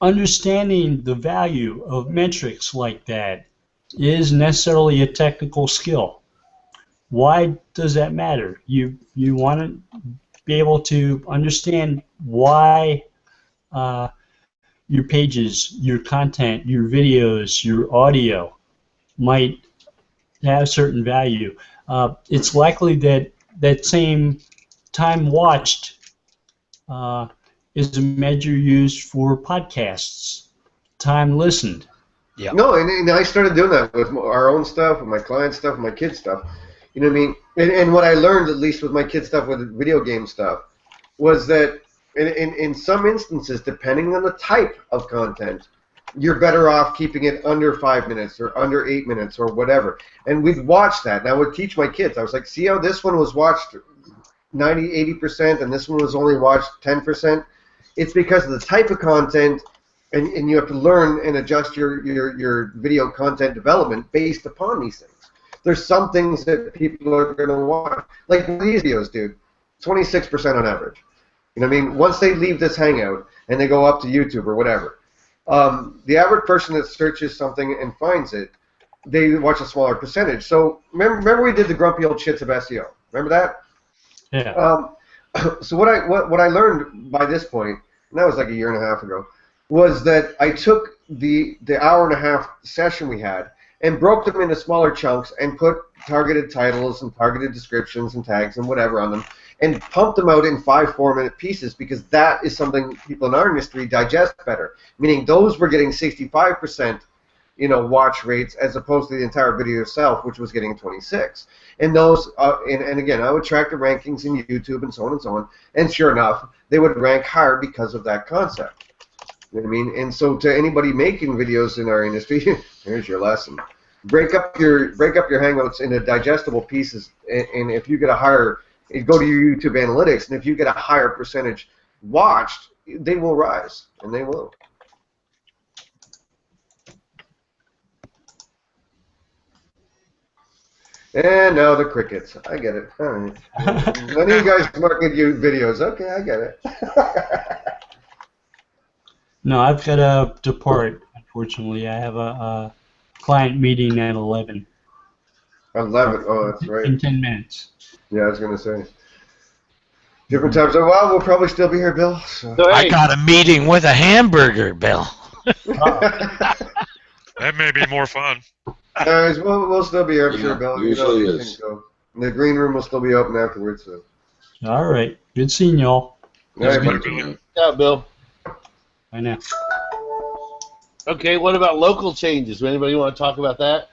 understanding the value of metrics like that is necessarily a technical skill. Why does that matter? You want to be able to understand why your pages, your content, your videos, your audio might have certain value. It's likely that that same time watched is a measure used for podcasts, time listened. Yeah. No, and I started doing that with our own stuff, with my client stuff, with my kids' stuff. You know what I mean? And what I learned, at least with my kids' stuff, with video game stuff, was that in some instances, depending on the type of content, you're better off keeping it under 5 minutes or under 8 minutes or whatever. And we'd watch that. And I would teach my kids. I was like, see how this one was watched 90, 80%, and this one was only watched 10%? It's because of the type of content, and you have to learn and adjust your video content development based upon these things. There's some things that people are going to watch. Like these videos, dude, 26% on average. You know what I mean? Once they leave this Hangout and they go up to YouTube or whatever, the average person that searches something and finds it, they watch a smaller percentage. So remember we did the grumpy old shits of SEO. Remember that? Yeah. So what I learned by this point, and that was like a year and a half ago, was that I took the hour and a half session we had and broke them into smaller chunks and put targeted titles and targeted descriptions and tags and whatever on them and pumped them out in 5 4-minute pieces, because that is something people in our industry digest better. Meaning those were getting 65%, watch rates, as opposed to the entire video itself, which was getting 26. And those, and again, I would track the rankings in YouTube and so on and so on. And sure enough, they would rank higher because of that concept. You know what I mean? And so to anybody making videos in our industry, here's your lesson: break up your Hangouts into digestible pieces. And if you get a higher, go to your YouTube analytics, and if you get a higher percentage watched, they will rise, and they will. And now the crickets. I get it. All right. None of you guys market you videos. Okay, I get it. No, I've got to depart, unfortunately. I have a client meeting at 11. 11. Oh, that's right. In 10 minutes. Yeah, I was gonna say. Different times. Oh, well, we'll probably still be here, Bill. So. So, I hey, got a meeting with a hamburger, Bill. That may be more fun. Guys, we'll still be here, I'm Yeah, sure, Bill. usually You know, is. go. The green room will still be open afterwards. So. All right. Good seeing y'all. All right, Nice buddy. meeting you. yeah, Bill. Bye now. Okay, what about local changes? Anybody want to talk about that?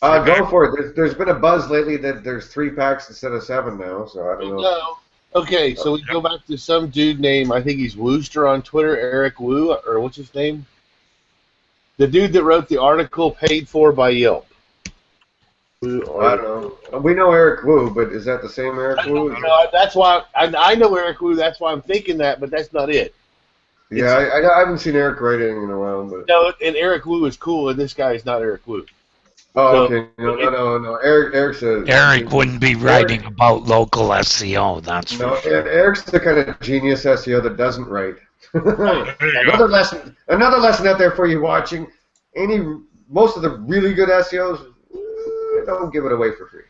Go for it. There's been a buzz lately that there's 3 packs instead of 7 now, so I don't know. No. Okay, so we go back to some dude named, I think he's Wooster on Twitter, Eric Wu, or what's his name? The dude that wrote the article paid for by Yelp. I don't know. We know Eric Wu, but is that the same Eric Wu? No, that's why I know Eric Wu. That's why I'm thinking that, but that's not it. Yeah, I haven't seen Eric writing in a while, but. No, and Eric Wu is cool, and this guy is not Eric Wu. Oh, So, okay. No. Eric's a. Eric wouldn't be writing about local SEO, that's No, for sure. Eric's the kind of genius SEO that doesn't write. There you go. Another lesson out there for you watching. Most of the really good SEOs don't give it away for free.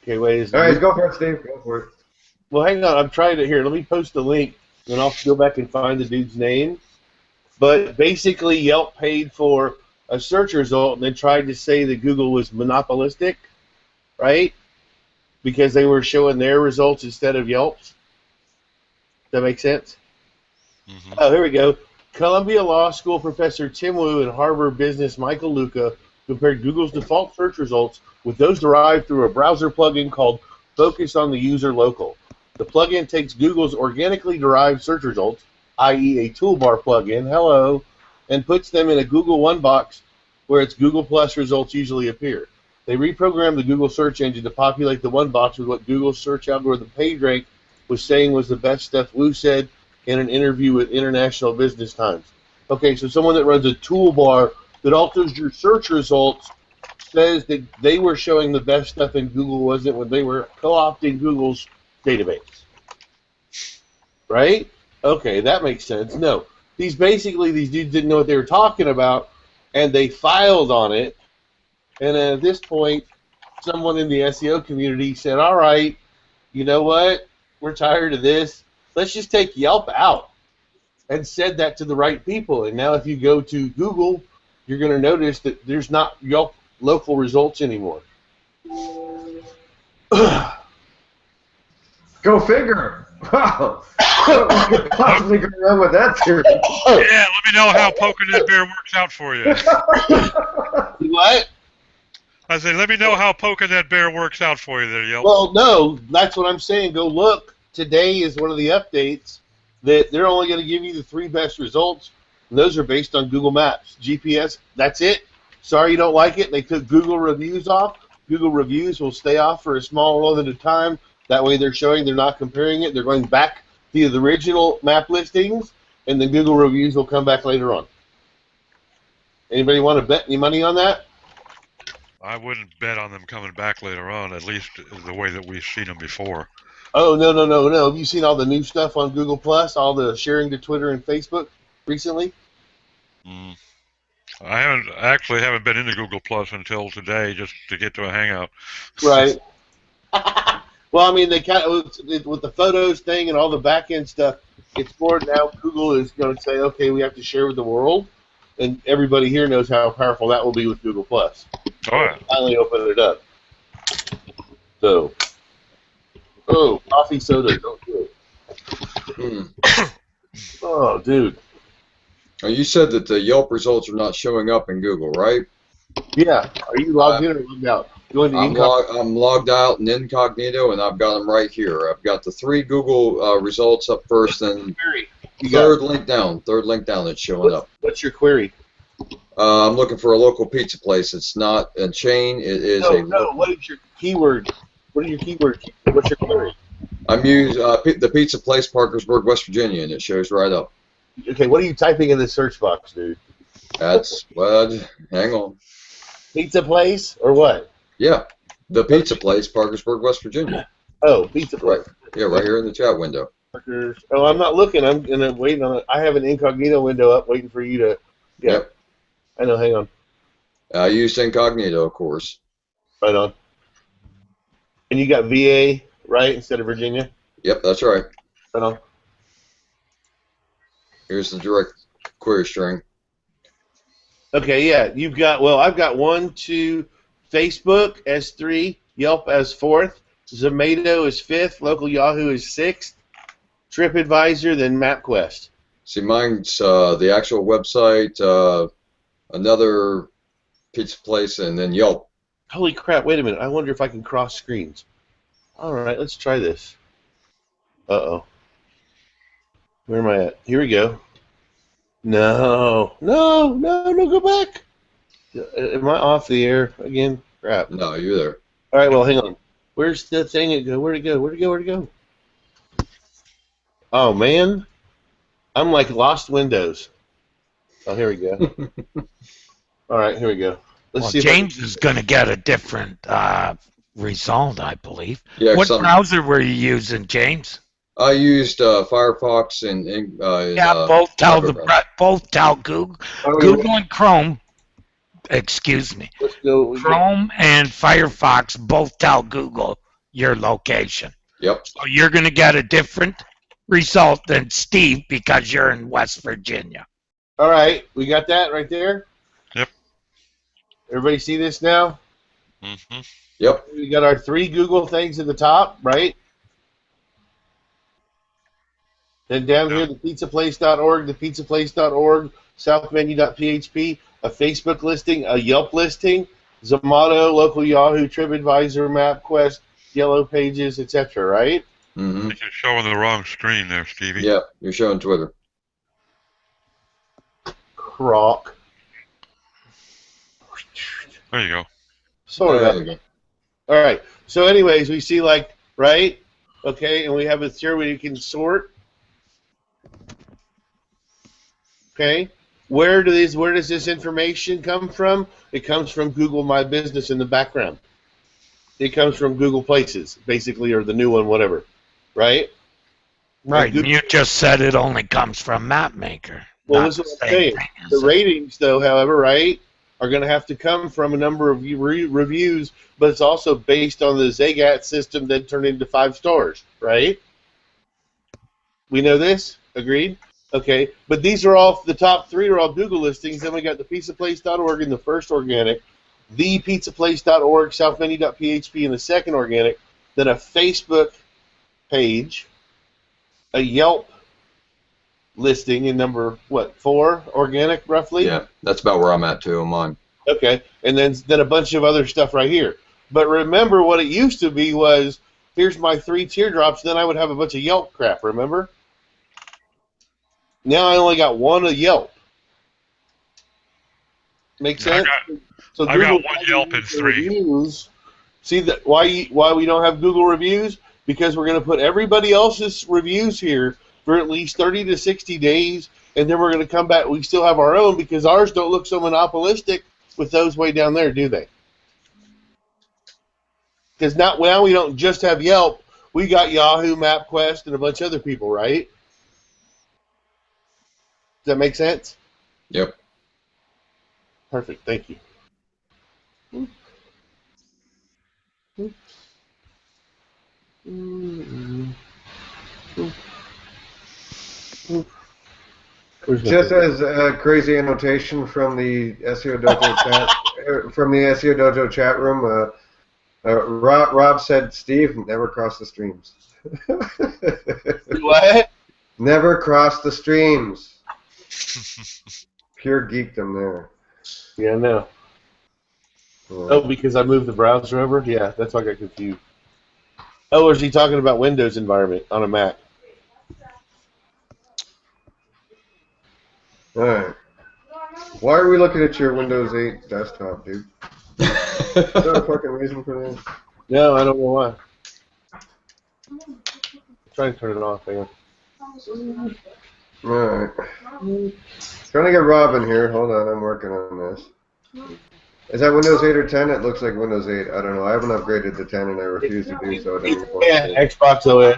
Okay, wait. All right, go for it, Steve. Go for it. Well, hang on. I'm trying to here. Let me post the link, and I'll go back and find the dude's name. But basically, Yelp paid for a search result and then tried to say that Google was monopolistic, right? Because they were showing their results instead of Yelp's. Does that make sense? Mhm. Oh, here we go. Columbia Law School professor Tim Wu and Harvard business Michael Luca compared Google's default search results with those derived through a browser plugin called Focus on the User Local. The plugin takes Google's organically derived search results, i.e. a toolbar plugin, hello, and puts them in a Google One box where its Google Plus results usually appear. They reprogrammed the Google search engine to populate the one box with what Google's search algorithm PageRank was saying was the best stuff, Wu said in an interview with International Business Times. Okay, so someone that runs a toolbar that alters your search results says that they were showing the best stuff and Google wasn't when they were co-opting Google's database. Right? Okay, that makes sense. No, these dudes didn't know what they were talking about, and they filed on it. And at this point, someone in the SEO community said, all right, you know what? We're tired of this. Let's just take Yelp out, and said that to the right people. And now if you go to Google, you're going to notice that there's not Yelp local results anymore. Go figure. Wow. What could possibly go wrong with that theory? Yeah, let me know how poking that bear works out for you. What? I said, let me know how poking that bear works out for you there, Yelp. Well, no, that's what I'm saying. Go look. Today is one of the updates that they're only going to give you the 3 best results, and those are based on Google Maps. GPS, that's it. Sorry you don't like it. They took Google reviews off. Google reviews will stay off for a small moment of time. That way they're showing they're not comparing it. They're going back to the original map listings, and then Google reviews will come back later on. Anybody want to bet any money on that? I wouldn't bet on them coming back later on, at least the way that we've seen them before. Oh, no. Have you seen all the new stuff on Google Plus, all the sharing to Twitter and Facebook recently? I haven't been into Google Plus until today, just to get to a hangout. Right. Well, I mean, they kind of with the photos thing and all the back end stuff. It's more now. Google is going to say, okay, we have to share with the world, and everybody here knows how powerful that will be with Google Plus. Oh yeah. Finally, open it up. So, coffee soda, don't do it. Oh, dude. Now, you said that the Yelp results are not showing up in Google, right? Yeah. Are you logged in or logged out? I'm logged out in incognito, and I've got them right here. I've got the 3 Google results up first, and third link down it's showing up. What's your query? I'm looking for a local pizza place. It's not a chain. It is No. What is your keyword? What are your keywords? What's your query? I'm using the pizza place, Parkersburg, West Virginia, and it shows right up. Okay, what are you typing in the search box, dude? That's hang on. Pizza place or what? Yeah, the pizza place, Parkersburg, West Virginia. Oh, pizza place. Right. Yeah, right here in the chat window. Oh, I'm not looking. I'm waiting on it. I have an incognito window up, waiting for you to. Yeah. Yep. I know. Hang on. I used incognito, of course. Right on. And you got VA, right, instead of Virginia? Yep, that's right. Right on. Here's the direct query string. Okay, yeah, you've got, well, I've got 1, 2, Facebook as 3, Yelp as 4th, Zomato is 5th, local Yahoo is 6th, TripAdvisor, then MapQuest. See, mine's the actual website, another pizza place, and then Yelp. Holy crap, wait a minute, I wonder if I can cross screens. All right, let's try this. Uh-oh. Where am I at? Here we go. No, go back. Am I off the air again? Crap. No, you're there. All right, well, hang on. Where's the thing it go? Where'd it go? Oh, man. I'm like lost Windows. Oh, here we go. All right, here we go. Let's see. James is going to get a different result, I believe. Yeah, what browser were you using, James? I used Firefox and both tell Google, Google and Chrome. Excuse me. Let's go. Chrome and Firefox both tell Google your location. Yep. So you're going to get a different result than Steve because you're in West Virginia. All right, we got that right there. Yep. Everybody see this now? Mm-hmm. Yep. We got our 3 Google things at the top, right? Then down here, the pizzaplace.org, the pizzaplace.org, southmenu.php, a Facebook listing, a Yelp listing, Zomato, local Yahoo, TripAdvisor, MapQuest, Yellow Pages, etc., right? Mm-hmm. You're showing the wrong screen there, Stevie. Yeah, you're showing Twitter. Croc. There you go. Sort There of. you go. All right. So anyways, we see like, right? Okay, and we have it here where you can sort. Okay. Where does this information come from? It comes from Google My Business in the background. It comes from Google Places, basically, or the new one, whatever. Right? Right. You just said it only comes from MapMaker. Well, this is what I'm saying. The ratings, though, however, right, are going to have to come from a number of reviews, but it's also based on the Zagat system that turned into 5 stars, right? We know this? Agreed? Okay, but these are all, the top 3 are all Google listings. Then we got the pizzaplace.org in the first organic, the pizzaplace.org, southmenu.php in the second organic, then a Facebook page, a Yelp listing in number, 4 organic, roughly? Yeah, that's about where I'm at, too, on mine. Okay, and then a bunch of other stuff right here. But remember what it used to be was, here's my 3 teardrops, then I would have a bunch of Yelp crap, remember? Now I only got 1 of Yelp. Make sense? I got 1 Yelp and 3. Reviews. See that why we don't have Google reviews? Because we're going to put everybody else's reviews here for at least 30 to 60 days, and then we're going to come back. We still have our own because ours don't look so monopolistic with those way down there, do they? Because now we don't just have Yelp. We got Yahoo, MapQuest, and a bunch of other people, right? Does that make sense? Yep. Perfect. Thank you. Just as a crazy annotation from the SEO Dojo chat room, Rob said, "Steve, never cross the streams." What? Never cross the streams. Pure geekdom there. Yeah, I know. Oh, because I moved the browser over? Yeah, that's why I got confused. Oh, or is he talking about Windows environment on a Mac? Alright. Why are we looking at your Windows 8 desktop, dude? Is there a fucking reason for that? No, I don't know why. Try and turn it off, hang on. Alright. Trying to get Rob in here. Hold on, I'm working on this. Is that Windows 8 or 10? It looks like Windows 8. I don't know. I haven't upgraded to 10 and I refuse to do so. Yeah, Xbox OS.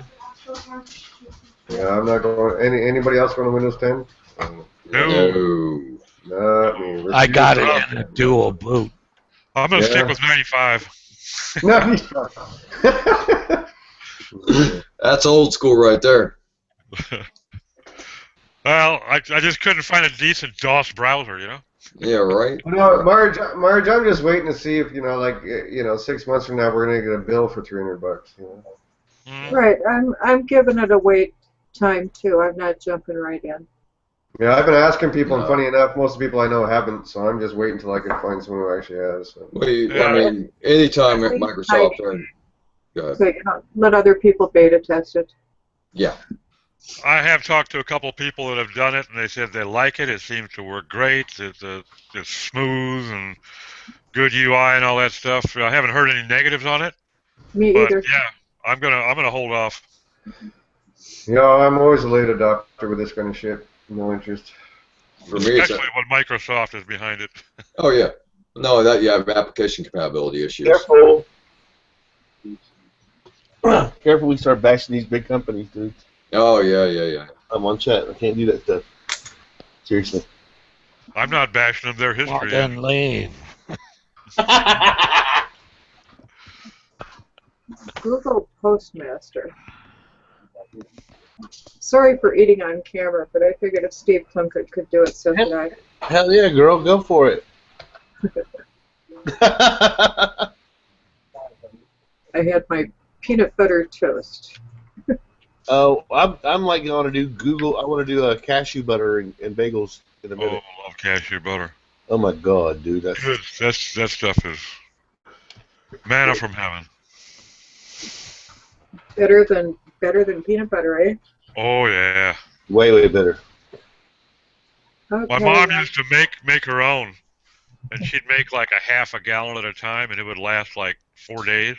Yeah, I'm not going. Anybody else going to Windows 10? No. Not me. I got it in a dual boot. I'm going to stick with 95. No. That's old school right there. Well, I just couldn't find a decent DOS browser, you know? Yeah, right. No, Marge, I'm just waiting to see if, 6 months from now we're gonna get a bill for $300. You know? Right. I'm giving it a wait time too. I'm not jumping right in. Yeah, I've been asking people, and funny enough, most of the people I know haven't. So I'm just waiting until I can find someone who actually has. So. I mean, anytime at Microsoft. Go ahead. So let other people beta test it. Yeah. I have talked to a couple people that have done it, and they said they like it. It seems to work great. It's smooth and good UI and all that stuff. I haven't heard any negatives on it. Me but either. Yeah, I'm gonna hold off. Yeah, I'm always a late adopter with this kind of shit. No interest. For me, especially when Microsoft is behind it. Oh yeah. No, that you have application compatibility issues. Careful. Careful, we start bashing these big companies, dude. Oh yeah. I'm on chat. I can't do that stuff. Seriously. I'm not bashing them. Their history. Well, then leave. Google Postmaster. Sorry for eating on camera, but I figured if Steve Plunkett could do it, so could I. Hell yeah, girl, go for it. I had my peanut butter toast. Oh, I'm like going to do Google. I want to do cashew butter and bagels in a minute. Oh, I love cashew butter. Oh my god, dude, that's good. That stuff is manna from heaven. Better than peanut butter, eh? Oh yeah. Way better. Okay. My mom used to make her own, and she'd make like a half a gallon at a time, and it would last like 4 days.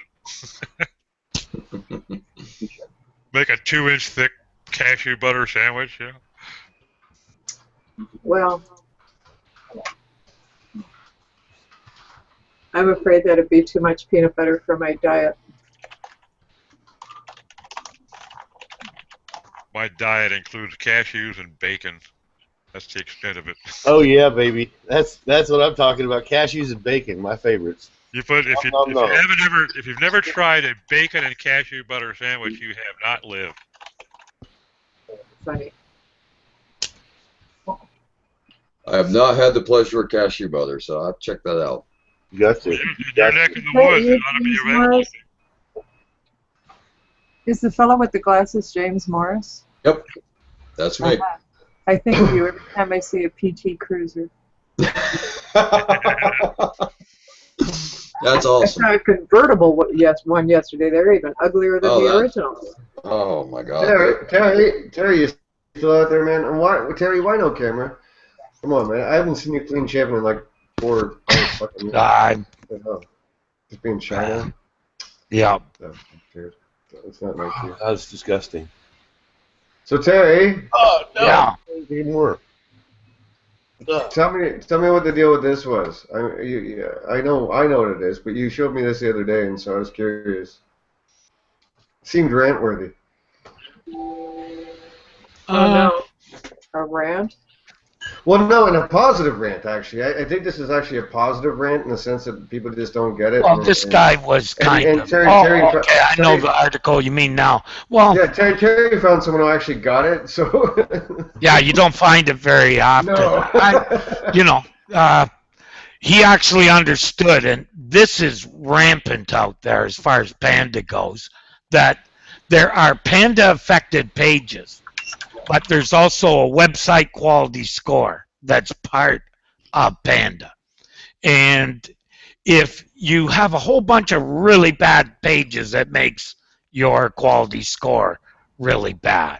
Make a 2-inch thick cashew butter sandwich, yeah. Well, I'm afraid that'd be too much peanut butter for my diet. My diet includes cashews and bacon. That's the extent of it. Oh yeah, baby. That's what I'm talking about. Cashews and bacon, my favorites. If you've never tried a bacon and cashew butter sandwich, you have not lived. Funny. I have not had the pleasure of cashew butter, so I'll have to check that out. You got to. Your neck in the woods, it ought to be available. Is the fellow with the glasses James Morris? Yep, that's me. I think of you every time I see a PT Cruiser. That's I awesome. saw a convertible one yesterday. They're even uglier than the originals. Oh my God. Terry, you still out there, man? And Terry, why no camera? Come on, man. I haven't seen you clean shaven in like 4 or 5 fucking years. Just being shy now. Yeah. It's not nice here. That's disgusting. So Terry. Oh no. Yeah. Anymore. Tell me what the deal with this was. I know what it is, but you showed me this the other day, and so I was curious. It seemed rant-worthy. No. A rant? Well, no, in a positive rant, actually. I think this is actually a positive rant in the sense that people just don't get it. Well, this guy was kind of... Terry, okay, I know the article you mean now. Well, yeah, Terry found someone who actually got it, so... Yeah, you don't find it very often. No. He actually understood, and this is rampant out there as far as Panda goes, that there are Panda-affected pages, but there's also a website quality score that's part of Panda. And if you have a whole bunch of really bad pages, that makes your quality score really bad.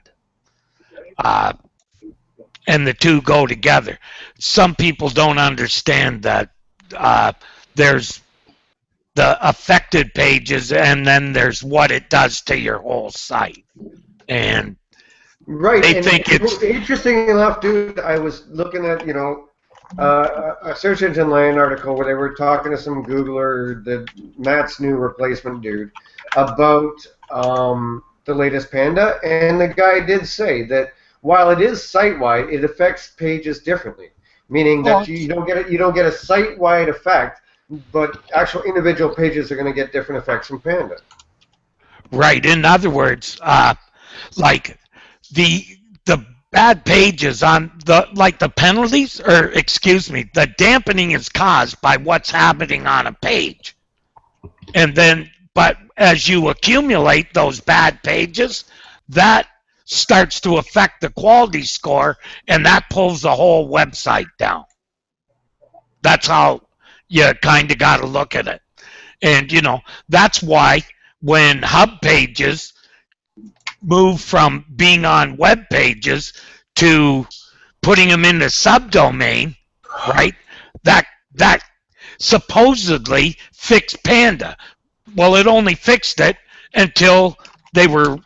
And the two go together. Some people don't understand that there's the affected pages, and then there's what it does to your whole site. And right. They think it's interesting enough, dude. I was looking at a search engine land article where they were talking to some Googler, Matt's new replacement dude, about the latest Panda, and the guy did say that while it is site-wide, it affects pages differently. meaning that you don't get a site-wide effect, but actual individual pages are going to get different effects from Panda. Right. In other words, like the bad pages on the penalties, or excuse me, the dampening is caused by what's happening on a page. And then, but as you accumulate those bad pages, that starts to affect the quality score, and that pulls the whole website down. That's how you kind of got to look at it. And, you know, that's why when hub pages move from being on web pages to putting them in the subdomain, right? That supposedly fixed Panda. Well, it only fixed it until they were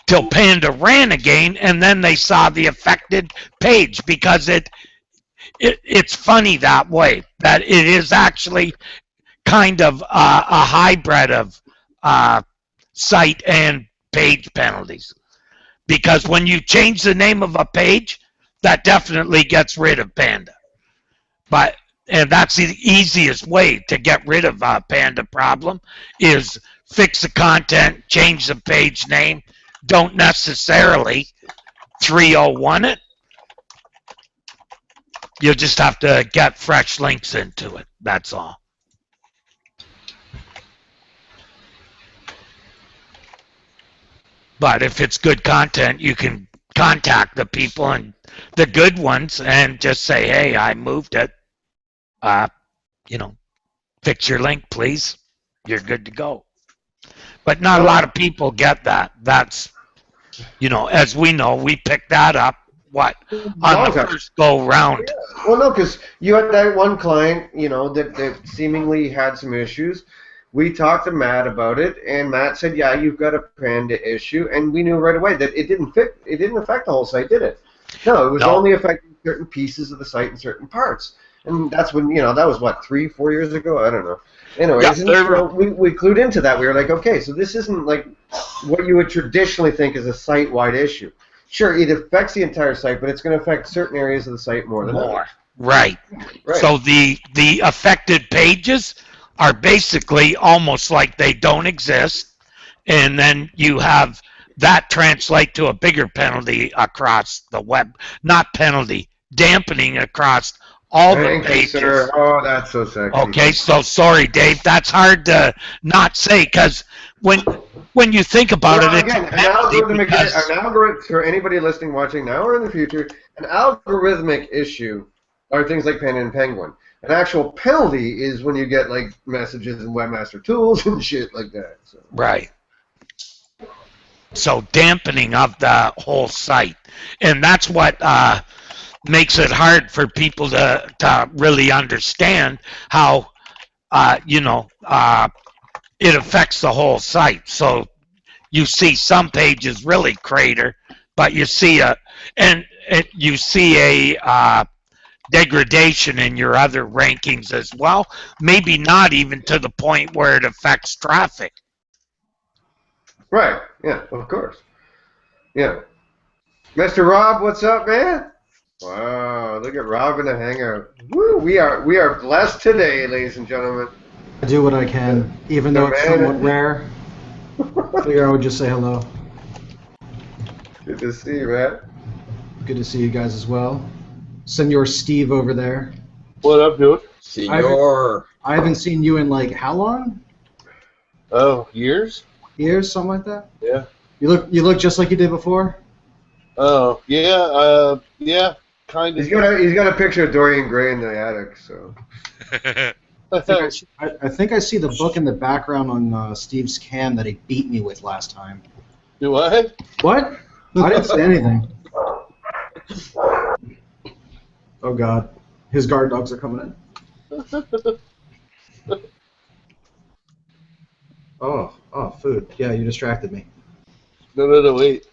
till Panda ran again, and then they saw the affected page, because it's funny that way, that it is actually kind of a hybrid of site and page penalties. Because when you change the name of a page, that definitely gets rid of Panda. And that's the easiest way to get rid of a Panda problem, is fix the content, change the page name. Don't necessarily 301 it. You just have to get fresh links into it. That's all. But if it's good content, you can contact the people, and the good ones, and just say, hey, I moved it. You know, fix your link, please. You're good to go. But not a lot of people get that. That's, you know, as we know, we picked that up, on the first go round. Yeah. Well, no, because you had that one client, you know, that seemingly had some issues. We talked to Matt about it, and Matt said, yeah, you've got a Panda issue, and we knew right away that it didn't affect the whole site, did it? No, it was only affecting certain pieces of the site and certain parts. And that's when, you know, that was, what, 3-4 years ago? I don't know. Anyways, we clued into that. We were like, okay, so this isn't like what you would traditionally think is a site-wide issue. Sure, it affects the entire site, but it's going to affect certain areas of the site more than others. Right. So the affected pages are basically almost like they don't exist, and then you have that translate to a bigger penalty across the web. Not penalty, dampening across all the pages. You, sir. Oh, that's so sexy. Okay, so sorry, Dave. That's hard to not say, because when you think about it, it's again, an algorithm for anybody listening, watching now or in the future. An algorithmic issue are things like Panda and Penguin. An actual penalty is when you get like messages in Webmaster Tools and shit like that. So. Right. So dampening of the whole site, and that's what makes it hard for people to really understand how it affects the whole site. So you see some pages really crater, but you see a degradation in your other rankings as well. Maybe not even to the point where it affects traffic. Right. Yeah. Of course. Yeah. Mr. Rob, what's up, man? Wow, look at Rob in the hangout. Woo, we are blessed today, ladies and gentlemen. I do what I can, even though it's somewhat rare. I figure I would just say hello. Good to see you, man. Good to see you guys as well. Senor Steve over there. What up, dude? Senor. I haven't seen you in like how long? Oh, years? Years, something like that. Yeah. You look just like you did before. Oh yeah, kind of. He's got a picture of Dorian Gray in the attic. So. I think I see the book in the background on Steve's cam that he beat me with last time. Do what? What? I didn't say anything. Oh God, his guard dogs are coming in. Oh, food. Yeah, you distracted me. No, wait.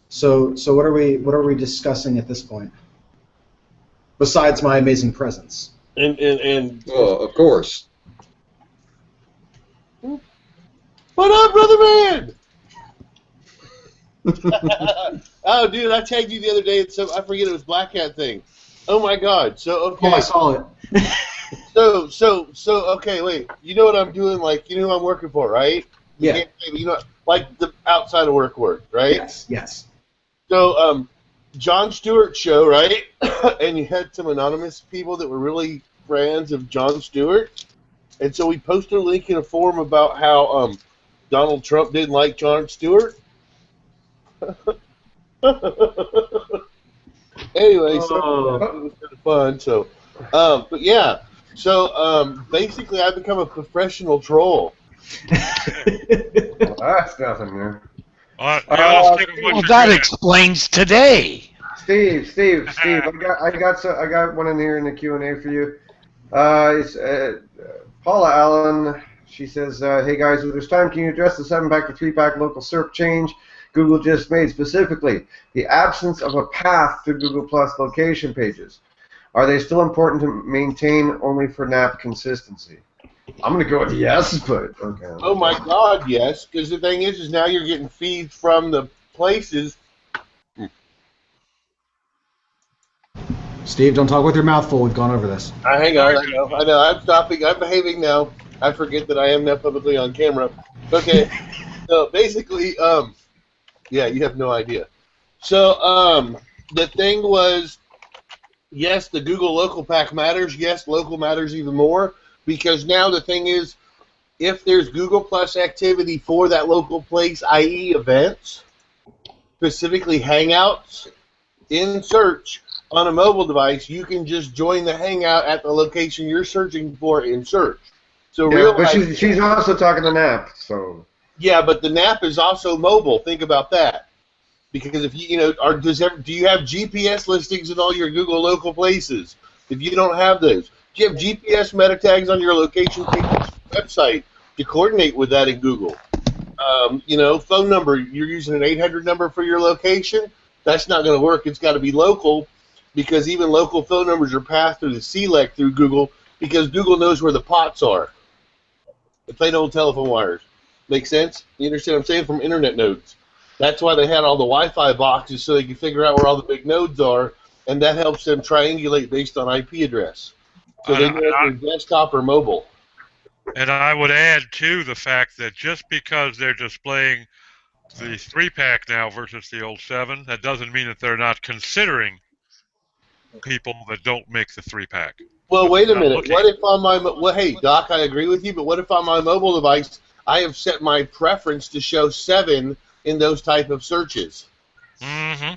So what are we discussing at this point? Besides my amazing presence. And well, of course. What up, brother man? Oh, dude, I tagged you the other day. I forget, it was Black Hat thing. Oh my God. So okay. Oh, I saw it. So okay, wait. You know what I'm doing? Like, you know who I'm working for, right? You Yeah. can't say, but you know, like the outside of work, right? Yes. Yes. So, Jon Stewart show, right? And you had some anonymous people that were really fans of Jon Stewart, and so we posted a link in a forum about how Donald Trump didn't like Jon Stewart. Anyway, so it was kind of fun. So, but yeah, so basically, I've become a professional troll. Well, that's nothing new. You gotta stick with what Well, you're that good at. explains today. Steve, I got one in here in the Q&A for you. It's Paula Allen. She says, "Hey guys, if there's time, can you address the 7-pack to 3-pack local SERP change Google just made, specifically the absence of a path to Google Plus location pages? Are they still important to maintain only for NAP consistency?" I'm going to go with yes, but okay. Oh my God, yes. Because the thing is now you're getting feeds from the places. Steve, don't talk with your mouth full. We've gone over this. Hang on, I know. I'm stopping. I'm behaving now. I forget that I am now publicly on camera. Okay. So basically, yeah, you have no idea. So the thing was, yes, the Google local pack matters. Yes, local matters even more, because now the thing is, if there's Google Plus activity for that local place, i.e. events, specifically Hangouts, in search on a mobile device, you can just join the Hangout at the location you're searching for in search. So yeah, but she's also talking to NAP, so. Yeah, but the NAP is also mobile. Think about that. Because if you know, do you have GPS listings in all your Google local places? If you don't have those, do you have GPS meta tags on your location website to coordinate with that in Google? You know, phone number, you're using an 800 number for your location. That's not going to work. It's got to be local, because even local phone numbers are passed through the CLEC through Google, because Google knows where the pots are. The plain old telephone wires. Make sense? You understand what I'm saying? From internet nodes. That's why they had all the Wi-Fi boxes, so they can figure out where all the big nodes are, and that helps them triangulate based on IP address. So they know if they're desktop or mobile. And I would add, too, the fact that just because they're displaying the 3-pack now versus the old 7, that doesn't mean that they're not considering people that don't make the 3-pack. Well, wait a minute. What if on my hey, Doc, I agree with you, but what if on my mobile device I have set my preference to show 7 in those type of searches? Mm-hmm.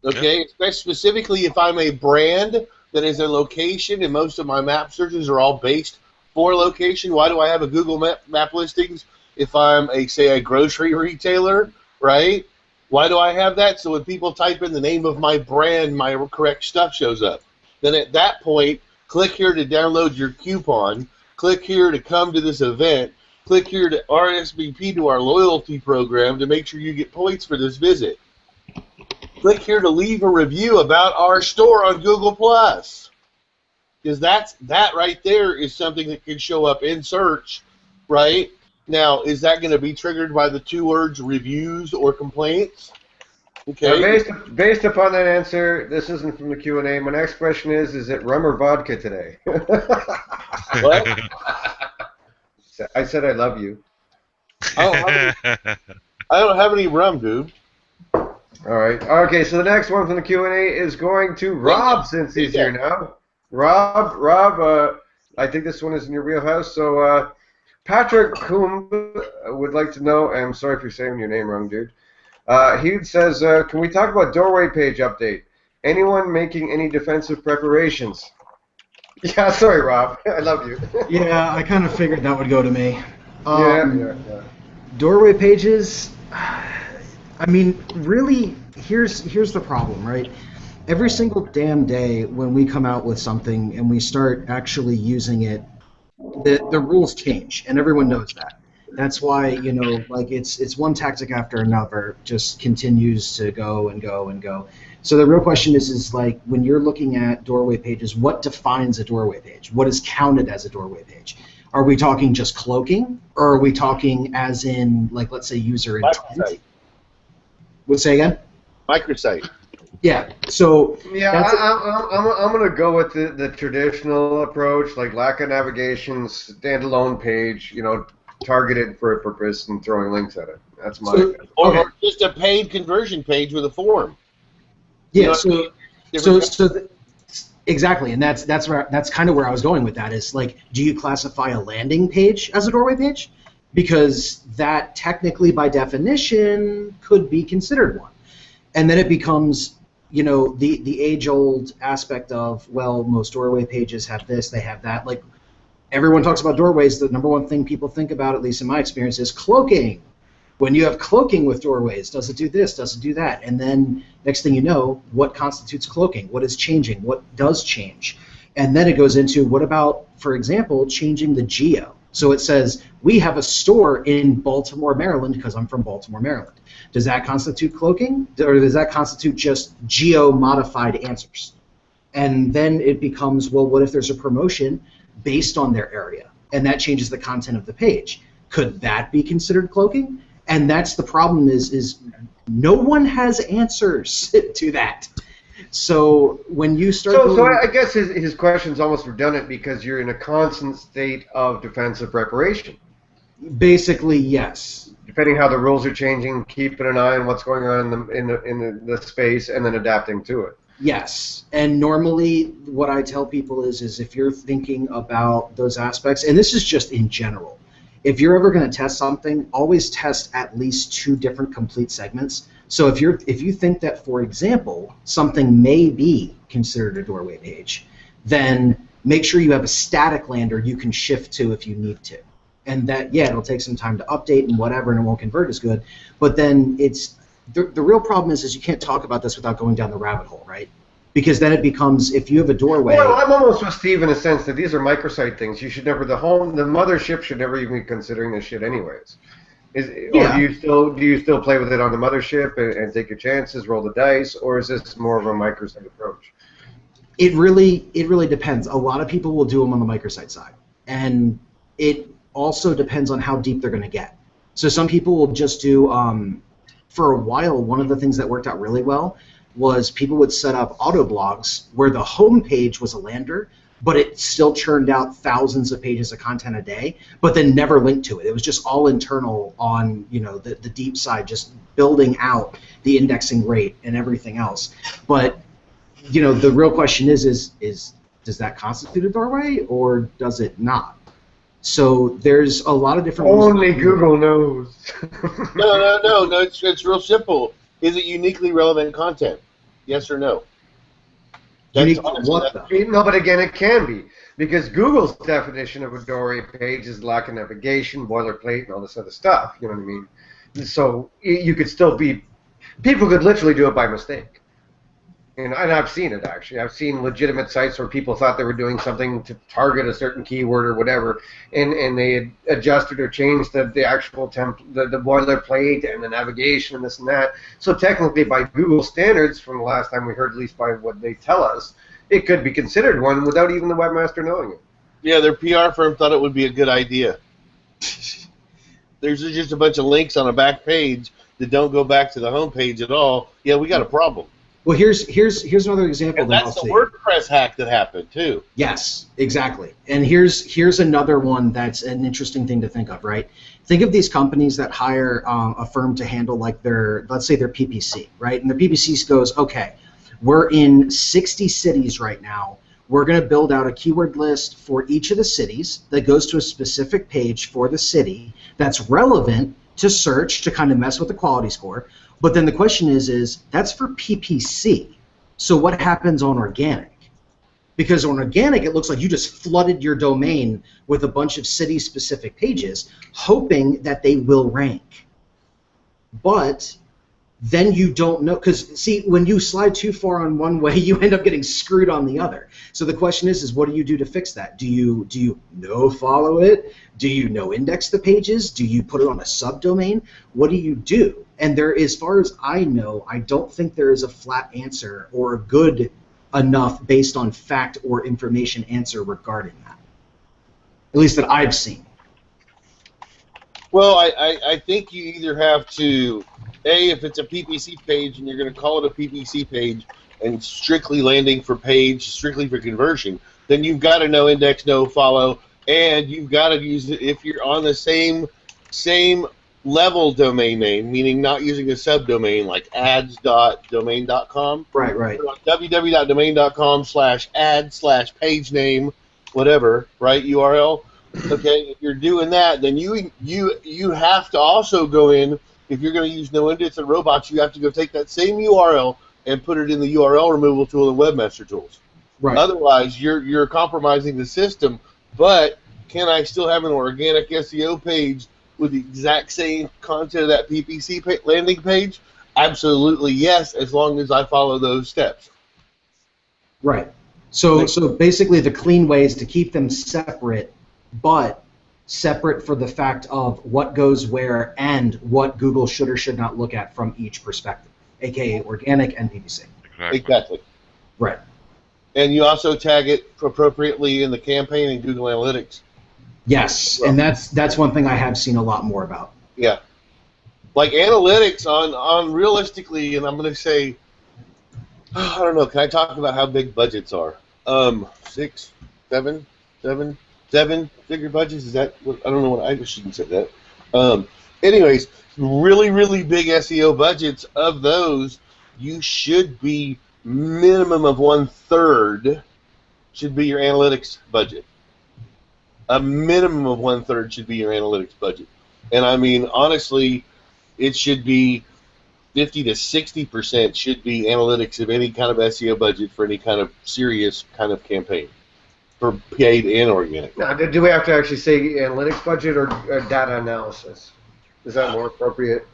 Okay, yep. Specifically if I'm a brand that is a location, and most of my map searches are all based for location. Why do I have a Google map listings if I'm say a grocery retailer, right? Why do I have that? So when people type in the name of my brand, my correct stuff shows up. Then at that point, click here to download your coupon. Click here to come to this event. Click here to RSVP to our loyalty program to make sure you get points for this visit. Click here to leave a review about our store on Google+. Because that right there is something that can show up in search, right? Now, is that going to be triggered by the 2 words reviews or complaints? Okay. Now, based upon that answer, this isn't from the Q&A. My next question is it rum or vodka today? What? I said I love you. I don't have any rum, dude. All right. Okay, so the next one from the Q&A is going to Rob, since he's here now. Rob, I think this one is in your wheelhouse. So Patrick Coombe would like to know, and I'm sorry if you're saying your name wrong, dude. He says, can we talk about doorway page update? Anyone making any defensive preparations? Yeah, sorry, Rob. I love you. Yeah, I kind of figured that would go to me. Yeah. Doorway pages, I mean, really, here's the problem, right? Every single damn day when we come out with something and we start actually using it, the rules change, and everyone knows that. That's why, you know, like it's one tactic after another, just continues to go and go and go. So the real question is like, when you're looking at doorway pages, what defines a doorway page? What is counted as a doorway page? Are we talking just cloaking, or are we talking as in, like, let's say user intent? We'll say again? Microsite. Yeah. So yeah, I'm gonna go with the traditional approach, like lack of navigation, standalone page, targeted for a purpose and throwing links at it. That's my or just a paid conversion page with a form. Yeah. Exactly, and that's kind of where I was going with that. Is like, do you classify a landing page as a doorway page? Because that technically, by definition, could be considered one. And then it becomes, the age-old aspect of, well, most doorway pages have this, they have that. Like, everyone talks about doorways. The number one thing people think about, at least in my experience, is cloaking. When you have cloaking with doorways, does it do this, does it do that? And then next thing you know, what constitutes cloaking? What is changing? What does change? And then it goes into, what about, for example, changing the geo? So it says, we have a store in Baltimore, Maryland, because I'm from Baltimore, Maryland. Does that constitute cloaking? Or does that constitute just geo-modified answers? And then it becomes, well, what if there's a promotion based on their area? And that changes the content of the page. Could that be considered cloaking? And that's the problem is no one has answers to that. So when you start... So I guess his question's almost redundant because you're in a constant state of defensive preparation. Basically, yes. Depending how the rules are changing, keeping an eye on what's going on in the space and then adapting to it. Yes, and normally what I tell people is if you're thinking about those aspects, and this is just in general, if you're ever going to test something, always test at least 2 different complete segments. So if you think that, for example, something may be considered a doorway page, then make sure you have a static lander you can shift to if you need to. And that, yeah, it'll take some time to update and whatever, and it won't convert as good. But then it's the real problem is you can't talk about this without going down the rabbit hole, right? Because then it becomes, if you have a doorway... Well, I'm almost with Steve in a sense that these are microsite things. You should never, the mothership should never even be considering this shit anyways. Or do you still play with it on the mothership and take your chances, roll the dice, or is this more of a microsite approach? It really depends. A lot of people will do them on the microsite side. And it also depends on how deep they're going to get. So some people will just do, for a while, one of the things that worked out really well was people would set up auto blogs where the home page was a lander, but it still churned out thousands of pages of content a day, but then never linked to it. It was just all internal on the deep side, just building out the indexing rate and everything else. But the real question is does that constitute a doorway or does it not? So there's a lot of different... Only Google knows. No, it's real simple. Is it uniquely relevant content? Yes or no? Unique what, though? No, but again, it can be. Because Google's definition of a doorway page is lack of navigation, boilerplate, and all this other stuff. You know what I mean? So you could still be... People could literally do it by mistake. And I've seen it, actually. I've seen legitimate sites where people thought they were doing something to target a certain keyword or whatever, and they had adjusted or changed the actual the boilerplate and the navigation and this and that. So technically, by Google standards, from the last time we heard, at least by what they tell us, it could be considered one without even the webmaster knowing it. Yeah, their PR firm thought it would be a good idea. There's just a bunch of links on a back page that don't go back to the home page at all. Yeah, we got a problem. Well, here's another example. And that's the WordPress hack that happened too. Yes, exactly. And here's another one that's an interesting thing to think of, right? Think of these companies that hire a firm to handle like let's say their PPC, right? And their PPC goes, okay, we're in 60 cities right now. We're going to build out a keyword list for each of the cities that goes to a specific page for the city that's relevant to search to kind of mess with the quality score. But then the question is that's for PPC. So what happens on organic? Because on organic, it looks like you just flooded your domain with a bunch of city-specific pages, hoping that they will rank. But then you don't know, because see, when you slide too far on one way, you end up getting screwed on the other. So the question is what do you do to fix that? Do you no follow it? Do you no index the pages? Do you put it on a subdomain? What do you do? And there, as far as I know, I don't think there is a flat answer or a good enough based on fact or information answer regarding that. At least that I've seen. Well, I think you either have to if it's a PPC page and you're going to call it a PPC page and strictly landing for page, strictly for conversion, then you've got to know index, no follow, and you've got to use it if you're on the same level domain name, meaning not using a subdomain like ads.domain.com. Right, right. www.domain.com/ads/page name, whatever, right, URL. Okay, if you're doing that, then you have to also go in. If you're going to use no indents and robots, you have to go take that same URL and put it in the URL removal tool in Webmaster Tools. Right. Otherwise, you're compromising the system. But can I still have an organic SEO page with the exact same content of that PPC landing page? Absolutely yes, as long as I follow those steps. Right. So basically the clean way is to keep them separate, but separate for the fact of what goes where and what Google should or should not look at from each perspective, aka organic and PPC. Exactly. Right. And you also tag it appropriately in the campaign in Google Analytics. Yes, and that's one thing I have seen a lot more about. Yeah. Like analytics on realistically, and I'm going to say, I don't know, can I talk about how big budgets are? 6, 7 figure budgets? Is that, I don't know what, I shouldn't say that. Anyways, really, really big SEO budgets, of those, you should be minimum of 1/3 should be your analytics budget. A minimum of 1/3 should be your analytics budget. And I mean, honestly, it should be 50 to 60% should be analytics of any kind of SEO budget for any kind of serious kind of campaign, for paid and organic. Now, do we have to actually say analytics budget or data analysis? Is that more appropriate?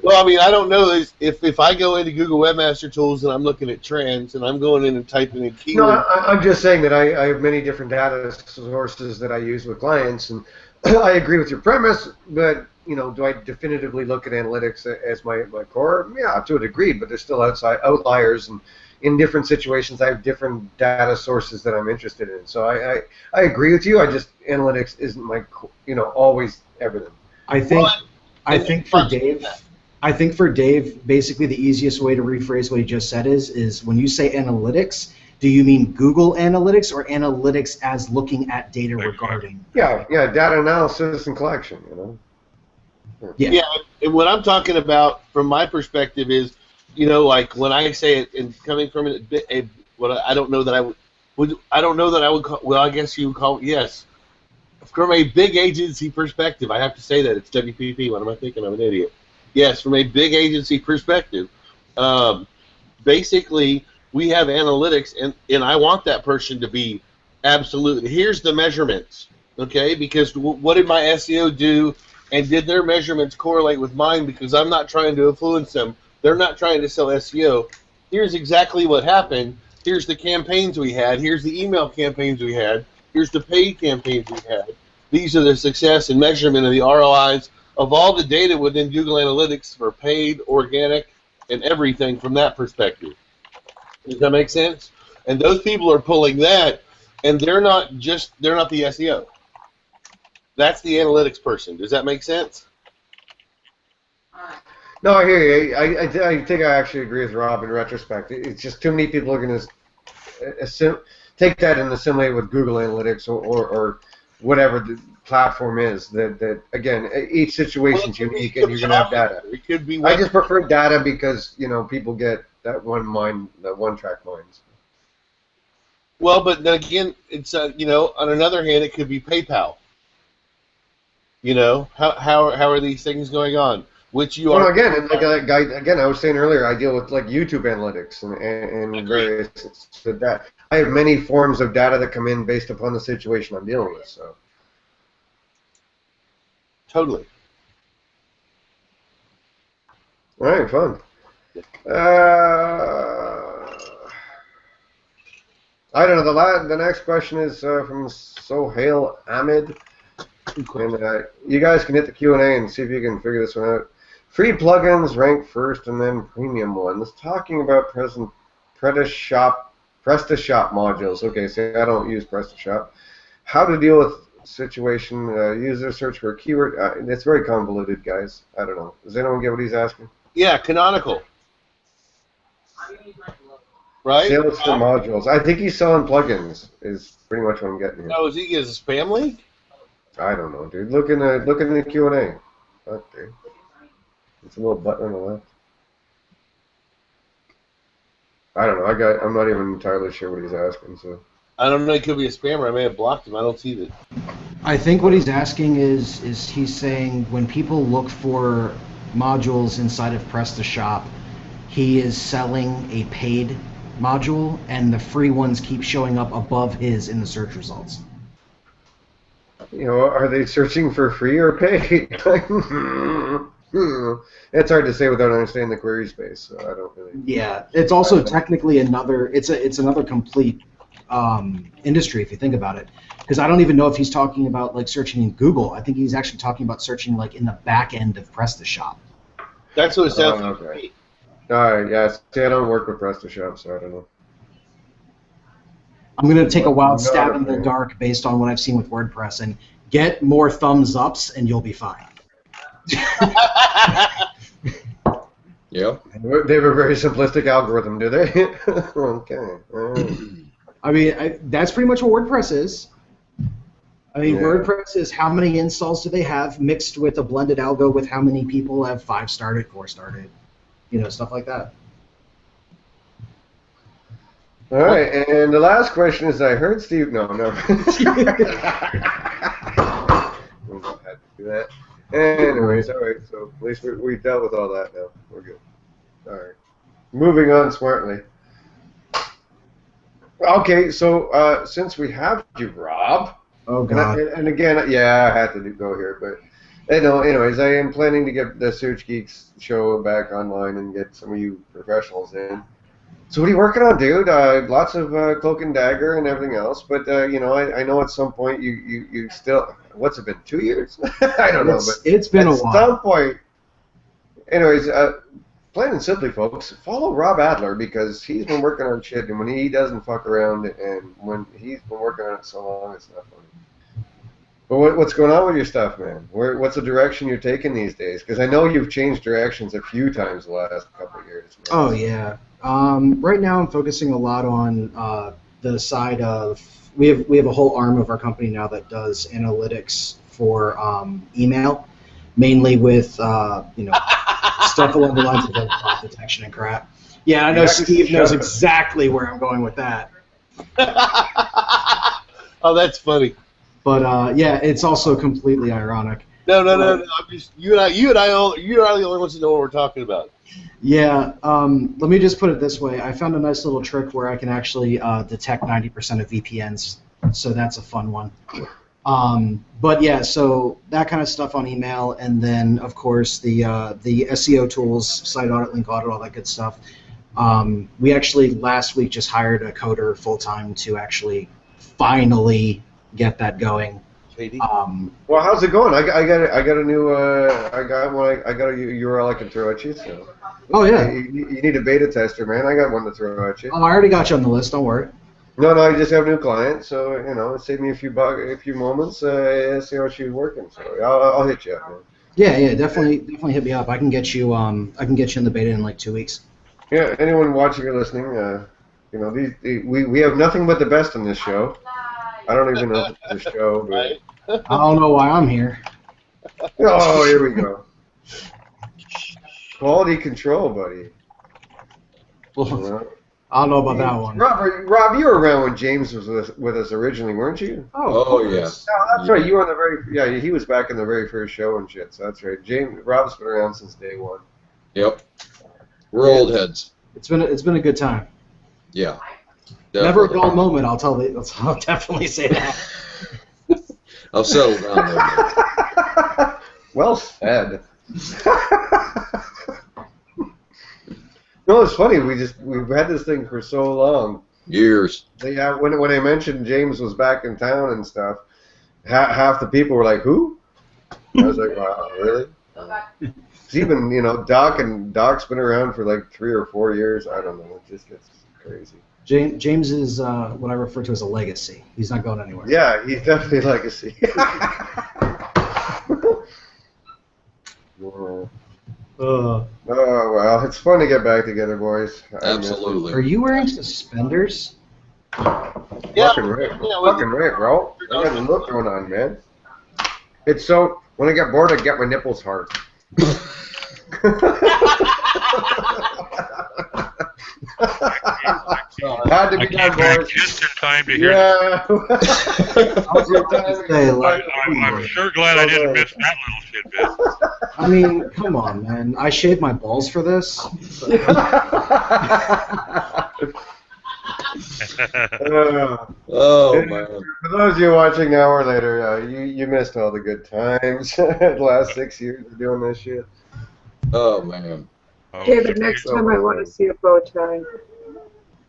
Well, I mean, I don't know if I go into Google Webmaster Tools and I'm looking at trends and I'm going in and typing in keywords. No, I'm just saying that I have many different data sources that I use with clients, and I agree with your premise, but do I definitively look at analytics as my core? Yeah, to a degree, but there's still outliers, and in different situations I have different data sources that I'm interested in. So I agree with you. Analytics isn't my always everything. I think for Dave, basically the easiest way to rephrase what he just said is when you say analytics, do you mean Google Analytics or analytics as looking at data regarding? Yeah, data analysis and collection, Yeah, and what I'm talking about from my perspective is, like when I say it, and coming from what I don't know that I would call, well, I guess you would call, yes. From a big agency perspective, I have to say that it's WPP. What am I thinking? I'm an idiot. Yes, from a big agency perspective, basically we have analytics, and I want that person to be absolutely. Here's the measurements, okay? Because what did my SEO do, and did their measurements correlate with mine? Because I'm not trying to influence them. They're not trying to sell SEO. Here's exactly what happened. Here's the campaigns we had. Here's the email campaigns we had. Here's the paid campaigns we had. These are the success and measurement of the ROIs of all the data within Google Analytics for paid, organic, and everything from that perspective. Does that make sense? And those people are pulling that, and they're not the SEO. That's the analytics person. Does that make sense? No, I hear you. I think I actually agree with Rob in retrospect. It's just too many people are going to take that and assimilate with Google Analytics or whatever the platform is. That again, each situation's unique, and you're going to have data. It could be. I just prefer data because people get that one track minds. Well, but then again, it's on another hand, it could be PayPal. How are these things going on? Which you are again, and like I was saying earlier, I deal with like YouTube analytics and various that. I have many forms of data that come in based upon the situation I'm dealing with. So totally. All right, fun. I don't know. The next question is from Sohail Ahmed. And you guys can hit the Q&A and see if you can figure this one out. Free plugins rank first, and then premium ones. Talking about PrestaShop modules. Okay, so I don't use PrestaShop. How to deal with situation? User search for a keyword. It's very convoluted, guys. I don't know. Does anyone get what he's asking? Yeah, canonical. Right? Sales for modules. I think he's selling plugins. Is pretty much what I'm getting here. Oh, is he his spam link? I don't know, dude. Look in the Q&A. Okay. It's a little button on the left. I don't know. I'm not even entirely sure what he's asking. So. I don't know. He could be a spammer. I may have blocked him. I don't see that. I think what he's asking is he's saying when people look for modules inside of PrestaShop, he is selling a paid module, and the free ones keep showing up above his in the search results. You know, are they searching for free or paid? It's hard to say without understanding the query space. So I don't really. Yeah, it's also technically another. It's another complete industry if you think about it. Because I don't even know if he's talking about like searching in Google. I think he's actually talking about searching like in the back end of PrestaShop. That's what it sounds like. Okay. All right. Yeah. See, I don't work with PrestaShop, so I don't know. I'm going to take a wild stab in the dark based on what I've seen with WordPress and get more thumbs ups and you'll be fine. Yep. They have a very simplistic algorithm, do they? Okay. I mean, that's pretty much what WordPress is. I mean, Yeah. WordPress is how many installs do they have mixed with a blended algo with how many people have 5-starred it, 4-starred it, you know, stuff like that. All right, and the last question is, I heard Steve. No. We had to do that. Anyways, all right. So at least we dealt with all that now. We're good. All right. Moving on smartly. Okay, so since we have you, Rob. Oh God. And again, yeah, I had to go here, but anyways, I am planning to get the Search Geeks show back online and get some of you professionals in. So what are you working on, dude? Lots of Cloak and Dagger and everything else, but you know, I know at some point you still, what's it been, 2 years? I don't know, but it's been a while. At some point, anyways, plain and simply, folks, follow Rob Adler because he's been working on shit, and when he doesn't fuck around, and when he's been working on it so long, it's not funny. But what's going on with your stuff, man? What's the direction you're taking these days? Because I know you've changed directions a few times the last couple of years. Man. Oh yeah. Right now, I'm focusing a lot on the side of we have a whole arm of our company now that does analytics for email, mainly with stuff along the lines of like bot detection and crap. Yeah, I know Steve knows exactly where I'm going with that. Oh, that's funny. But yeah, it's also completely ironic. No. I'm just you and I are the only ones that know what we're talking about. Yeah. Let me just put it this way. I found a nice little trick where I can actually detect 90% of VPNs, so that's a fun one. But yeah, so that kind of stuff on email, and then of course the SEO tools, site audit, link audit, all that good stuff. We actually last week just hired a coder full time to actually finally get that going. Well, how's it going? I got a new I got a URL I can throw at you. So. Oh yeah. You need a beta tester, man. I got one to throw at you. Oh, I already got you on the list. Don't worry. No, I just have a new client, so you know, it saved me a few moments. See how she's working. So I'll hit you up, man. Yeah, definitely hit me up. I can get you in the beta in like 2 weeks. Yeah, anyone watching or listening, you know, we have nothing but the best on this show. I don't even know if it's a show, but I don't know why I'm here. Oh, here we go. Quality control, buddy. Well, I don't know about that one. Rob, you were around when James was with us originally, weren't you? Oh yeah. No, that's right. You were on the he was back in the very first show and shit. So that's right. Rob's been around since day one. Yep. We're old heads. It's been a good time. Yeah. Never a dull moment. I'll definitely say that. I'll settle down there. Well said. No, it's funny. We've had this thing for so long. Years. Yeah, when I mentioned James was back in town and stuff, half the people were like, "Who?" I was like, "Wow, really?" It's even Doc's been around for like 3 or 4 years. I don't know. It just gets crazy. James is what I refer to as a legacy. He's not going anywhere. Yeah, he's definitely a legacy. Oh, well, it's fun to get back together, boys. Absolutely. Are you wearing suspenders? Yeah. Fucking right, bro. I got a look going on, man. It's so, when I get bored, I get my nipples hard. Had to be done, boys. Just in time to hear. Yeah. I'm sure glad I didn't miss that little tidbit. I mean, come on, man. I shaved my balls for this. Oh, man. For those of you watching now or later, you missed all the good times. The last 6 years of doing this shit. Oh, man. David, next time I want to see a bow tie.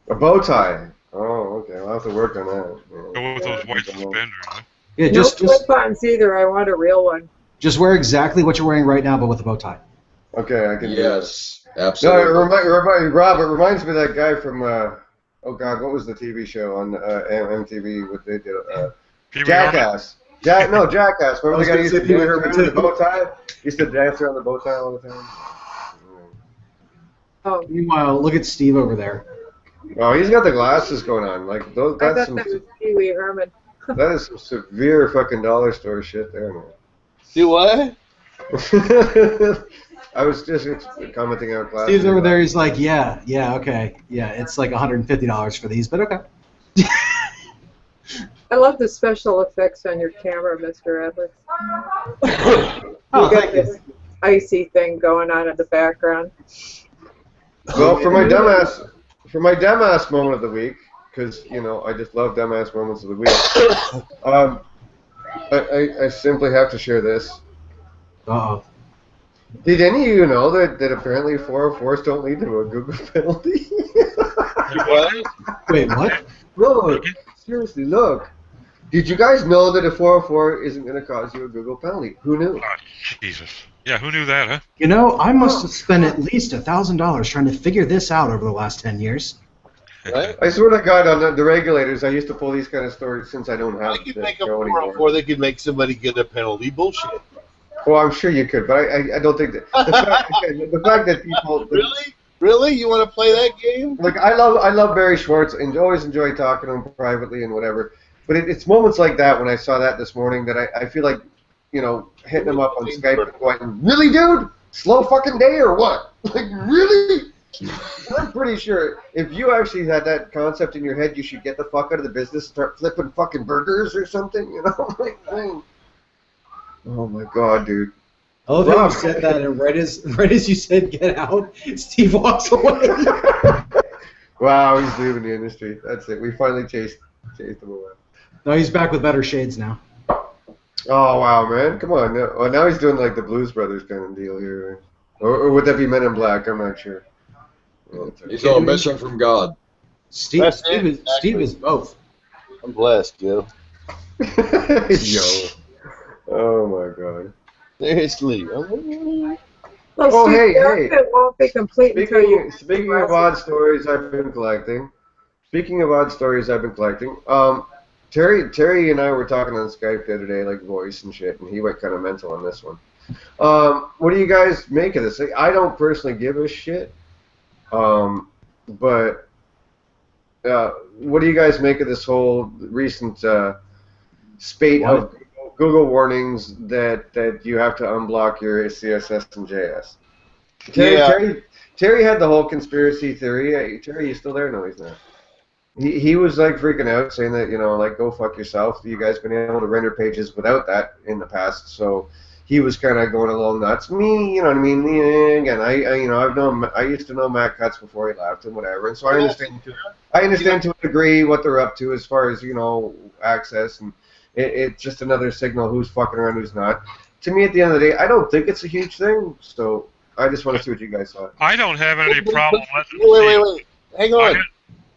A bow tie? Oh, okay. I'll have to work on that. Go with those white suspenders. Huh? Yeah, No just slip-ons either. I want a real one. just wear exactly what you're wearing right now, but with a bow tie. Okay, I can do that. Yes, No, absolutely. Rob, it reminds me of that guy from, oh God, what was the TV show on MTV? What they did? Jackass. Jackass. Remember the guy used to dance around the bow tie? Used to dance around the bow tie all the time? Oh, Meanwhile, look at Steve over there. Oh, he's got the glasses going on. Like those, I that's thought that was Pee Wee Herman. that is some severe fucking dollar store shit there, man. Do what? I was just commenting on glasses. Steve's over there. He's like, yeah, okay, yeah. It's like $150 for these, but okay. I love the special effects on your camera, Mr. Edwards. Oh, You got thank you. this icy thing going on in the background. Well, for my dumbass moment of the week, because I just love dumbass moments of the week. I simply have to share this. Uh-oh. Did any of you know that apparently 404s don't lead to a Google penalty? What? Wait, what? Look, seriously, look. Did you guys know that a 404 isn't going to cause you a Google penalty? Who knew? Oh, Jesus. Yeah, who knew that, huh? You know, I must have spent at least $1,000 trying to figure this out over the last 10 years. Right? I swear to God, on the regulators, I used to pull these kind of stories since I don't have They could this make a show anymore. 404 that could make somebody get a penalty. Bullshit. Well, I'm sure you could, but I don't think that the fact that people Really? You want to play that game? like I love Barry Schwartz and always enjoy talking to him privately and whatever. But it's moments like that when I saw that this morning that I feel like hitting him up on Skype and going, really, dude? Slow fucking day or what? Like really? I'm pretty sure if you actually had that concept in your head, you should get the fuck out of the business, start flipping fucking burgers or something. Like, oh my God, dude. Oh, that you said that, and right as you said get out, Steve walks away. Wow, he's leaving the industry. That's it. We finally chased him away. No, he's back with better shades now. Oh wow, man! Come on. Now he's doing like the Blues Brothers kind of deal here, or would that be Men in Black? I'm not sure. He's on a mission from God. Steve is both. I'm blessed, yo. Yo. Oh my God. Seriously. Well, Oh, Steve, hey, your hey. outfit won't be complete until you. Speaking of odd stories I've been collecting. Terry and I were talking on Skype the other day, like voice and shit, and he went kind of mental on this one. What do you guys make of this? I don't personally give a shit, but what do you guys make of this whole recent spate of Google warnings that you have to unblock your CSS and JS? Terry had the whole conspiracy theory. Terry, you still there? No, he's not. He was like freaking out, saying that like go fuck yourself. You guys been able to render pages without that in the past, so he was kind of going a little nuts. Me, you know what I mean? Again, I used to know Matt Cutts before he left and whatever, and so I understand to a degree what they're up to as far as access, and it's just another signal who's fucking around, who's not. To me, at the end of the day, I don't think it's a huge thing. So I just want to see what you guys thought. I don't have any problem letting Wait. Hang on.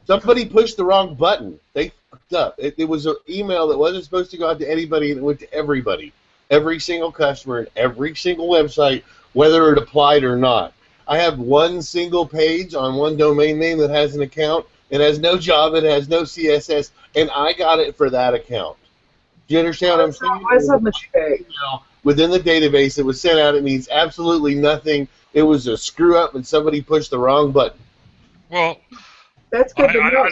Somebody pushed the wrong button. They fucked up. It was an email that wasn't supposed to go out to anybody, and it went to everybody. Every single customer and every single website, whether it applied or not. I have one single page on one domain name that has an account. It has no job. It has no CSS, and I got it for that account. Do you understand what I'm saying? What's a mistake? Within the database, it was sent out. It means absolutely nothing it was a screw up and somebody pushed the wrong button. Well, That's good to know.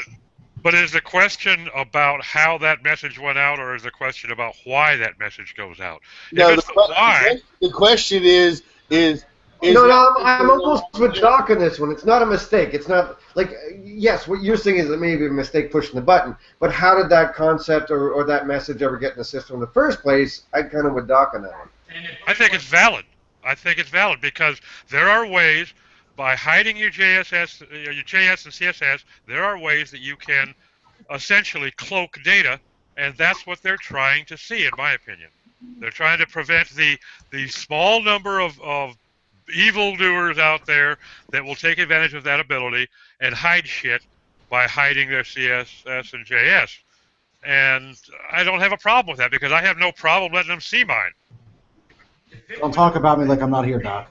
but is the question about how that message went out, or is the question about why that message goes out? No, If it's the why, the question is no, I'm almost with Doc on this one. It's not a mistake. It's not like, yes, what you're saying is it may be a mistake pushing the button, but how did that concept or that message ever get in the system in the first place? I kind of with Doc on that one. I think it's valid. I think it's valid because there are ways, by hiding your JS and CSS, there are ways that you can essentially cloak data, and that's what they're trying to see, in my opinion. They're trying to prevent the small number of evildoers out there that will take advantage of that ability and hide shit by hiding their CSS and JS. And I don't have a problem with that because I have no problem letting them see mine. Don't talk about me like I'm not here, Doc.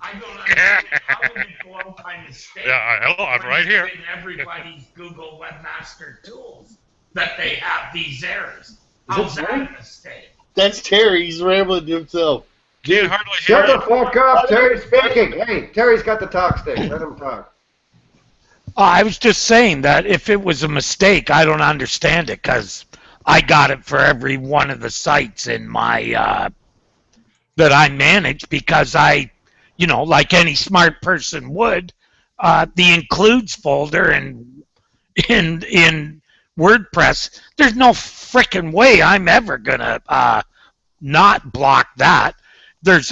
I don't understand how would you go out by mistake. Yeah, hello, I'm right here. In everybody's Google Webmaster Tools that they have these errors. How's that a mistake? That's Terry. He's rambling to himself. Can't hardly hear Shut the fuck up, Terry's speaking. Hey, Terry's got the talk stick. Let him talk. I was just saying that if it was a mistake, I don't understand it because I got it for every one of the sites in my that I manage because I, like any smart person would, the includes folder in WordPress. There's no frickin' way I'm ever gonna not block that. There's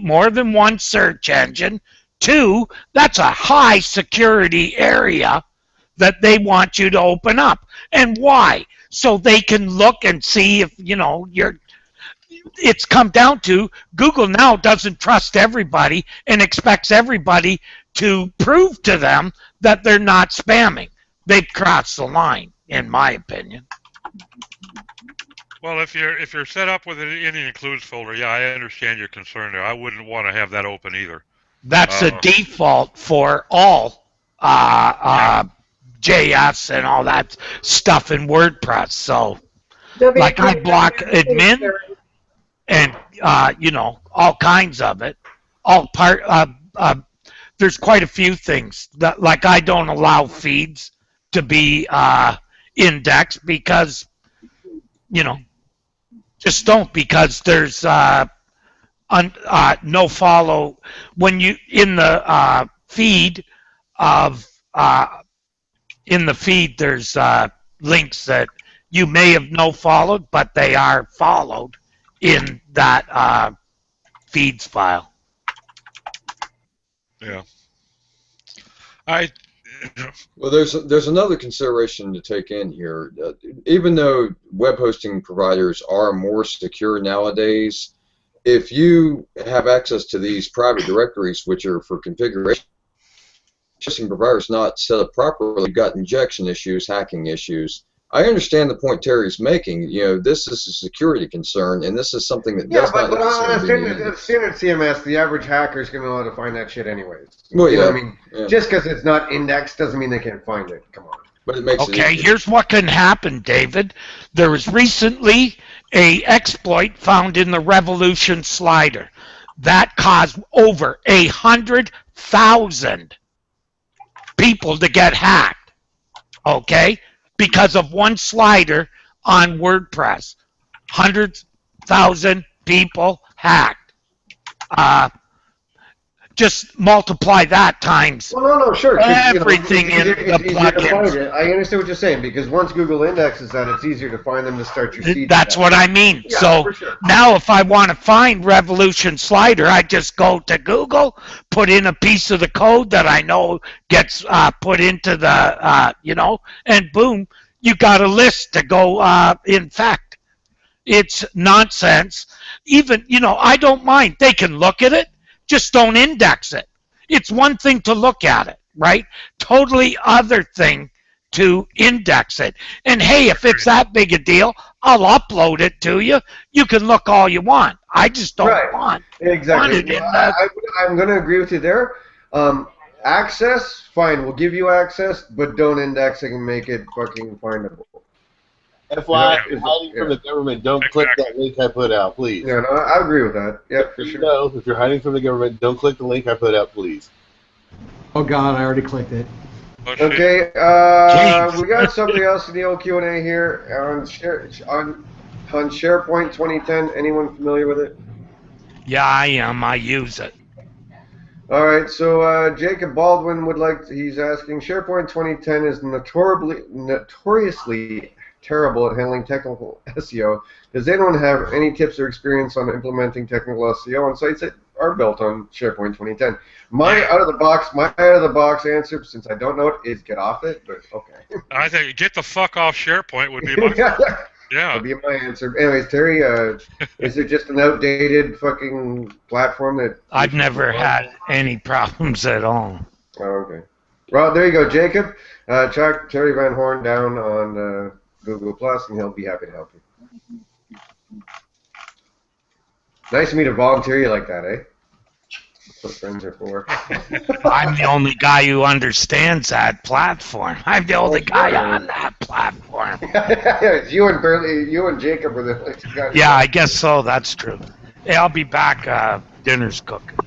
more than one search engine. 2, that's a high security area that they want you to open up. And why? So they can look and see if, it's come down to Google now doesn't trust everybody and expects everybody to prove to them that they're not spamming. They've crossed the line, in my opinion. Well, if you're set up with it in the includes folder, yeah, I understand your concern there. I wouldn't want to have that open either. That's a default for all JS and all that stuff in WordPress. So, like I block admin and all kinds of it. There's quite a few things that, like, I don't allow feeds to be indexed because just don't, because there's no follow when you in the feed there's links that you may have no followed, but they are followed in that feeds file. Yeah. Well, there's another consideration to take in here. Even though web hosting providers are more secure nowadays, if you have access to these private directories, which are for configuration, providers not set up properly, you've got injection issues, hacking issues. I understand the point Terry's making. This is a security concern, and this is something that does not necessarily but standard CMS, the average hacker is going to know how to find that shit anyways. Well, you know what I mean? Yeah. Just because it's not indexed doesn't mean they can't find it. Come on. But it makes okay, here's what can happen, David. There was recently a exploit found in the Revolution slider that caused over 100,000 people to get hacked. Okay? Because of one slider on WordPress. 100,000 people hacked. Just multiply that times sure. Everything in the plugins. I understand what you're saying, because once Google indexes that, it's easier to find them to start your feed. That's what I mean. Yeah, so sure. Now if I want to find Revolution Slider, I just go to Google, put in a piece of the code that I know gets put into the, and boom, you got a list to go infect. It's nonsense. Even, I don't mind. They can look at it. Just don't index it. It's one thing to look at it, right? Totally other thing to index it. And hey, if it's that big a deal, I'll upload it to you. You can look all you want. I just don't want exactly. I'm going to agree with you there. Access, fine, we'll give you access, but don't index it and make it fucking findable. FYI, if you're hiding from the government, don't click that link I put out, please. Yeah, no, I agree with that. Yeah, for sure. No, if you're hiding from the government, don't click the link I put out, please. Oh God, I already clicked it. Okay, we got somebody else in the old Q&A here on SharePoint 2010. Anyone familiar with it? Yeah, I am. I use it. All right, so Jacob Baldwin he's asking, SharePoint 2010 is notoriously terrible at handling technical SEO. Does anyone have any tips or experience on implementing technical SEO on sites that are built on SharePoint 2010? My out of the box answer, since I don't know it, is get off it. But okay. I think get the fuck off SharePoint would be my yeah. That'd be my answer. Anyways, Terry, is it just an outdated fucking platform that I've never had any problems at all. Oh, okay. Well, there you go, Jacob. Track Terry Van Horn down on Google Plus, and he'll be happy to help you. Nice of me to volunteer you like that, eh? That's what friends are for. I'm the only guy who understands that platform. I'm the only guy on that platform. you and Jacob are the guys. Yeah, I guess so. That's true. Hey, I'll be back. Dinner's cooking.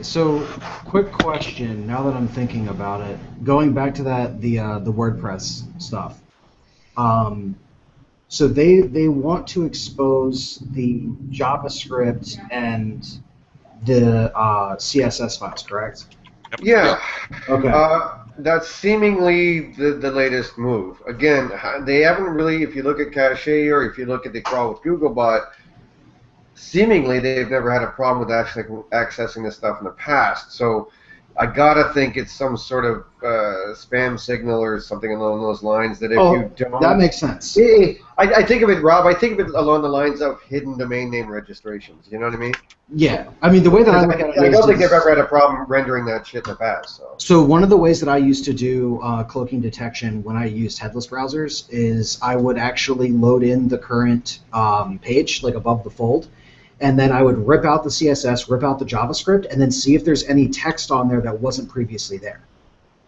So, quick question. Now that I'm thinking about it, going back to the WordPress stuff. So they want to expose the JavaScript and the CSS files, correct? Yeah. Okay. That's seemingly the latest move. Again, they haven't really, if you look at Cache or if you look at the crawl with Googlebot, seemingly they've never had a problem with actually accessing this stuff in the past. So I gotta think it's some sort of spam signal or something along those lines that if you don't... that makes sense. I think of it, Rob, I think of it along the lines of hidden domain name registrations. You know what I mean? Yeah. I mean, the way that I look at it I don't think they've ever had a problem rendering that shit in the past. So one of the ways that I used to do cloaking detection when I used headless browsers is I would actually load in the current page, like above the fold, and then I would rip out the CSS, rip out the JavaScript, and then see if there's any text on there that wasn't previously there.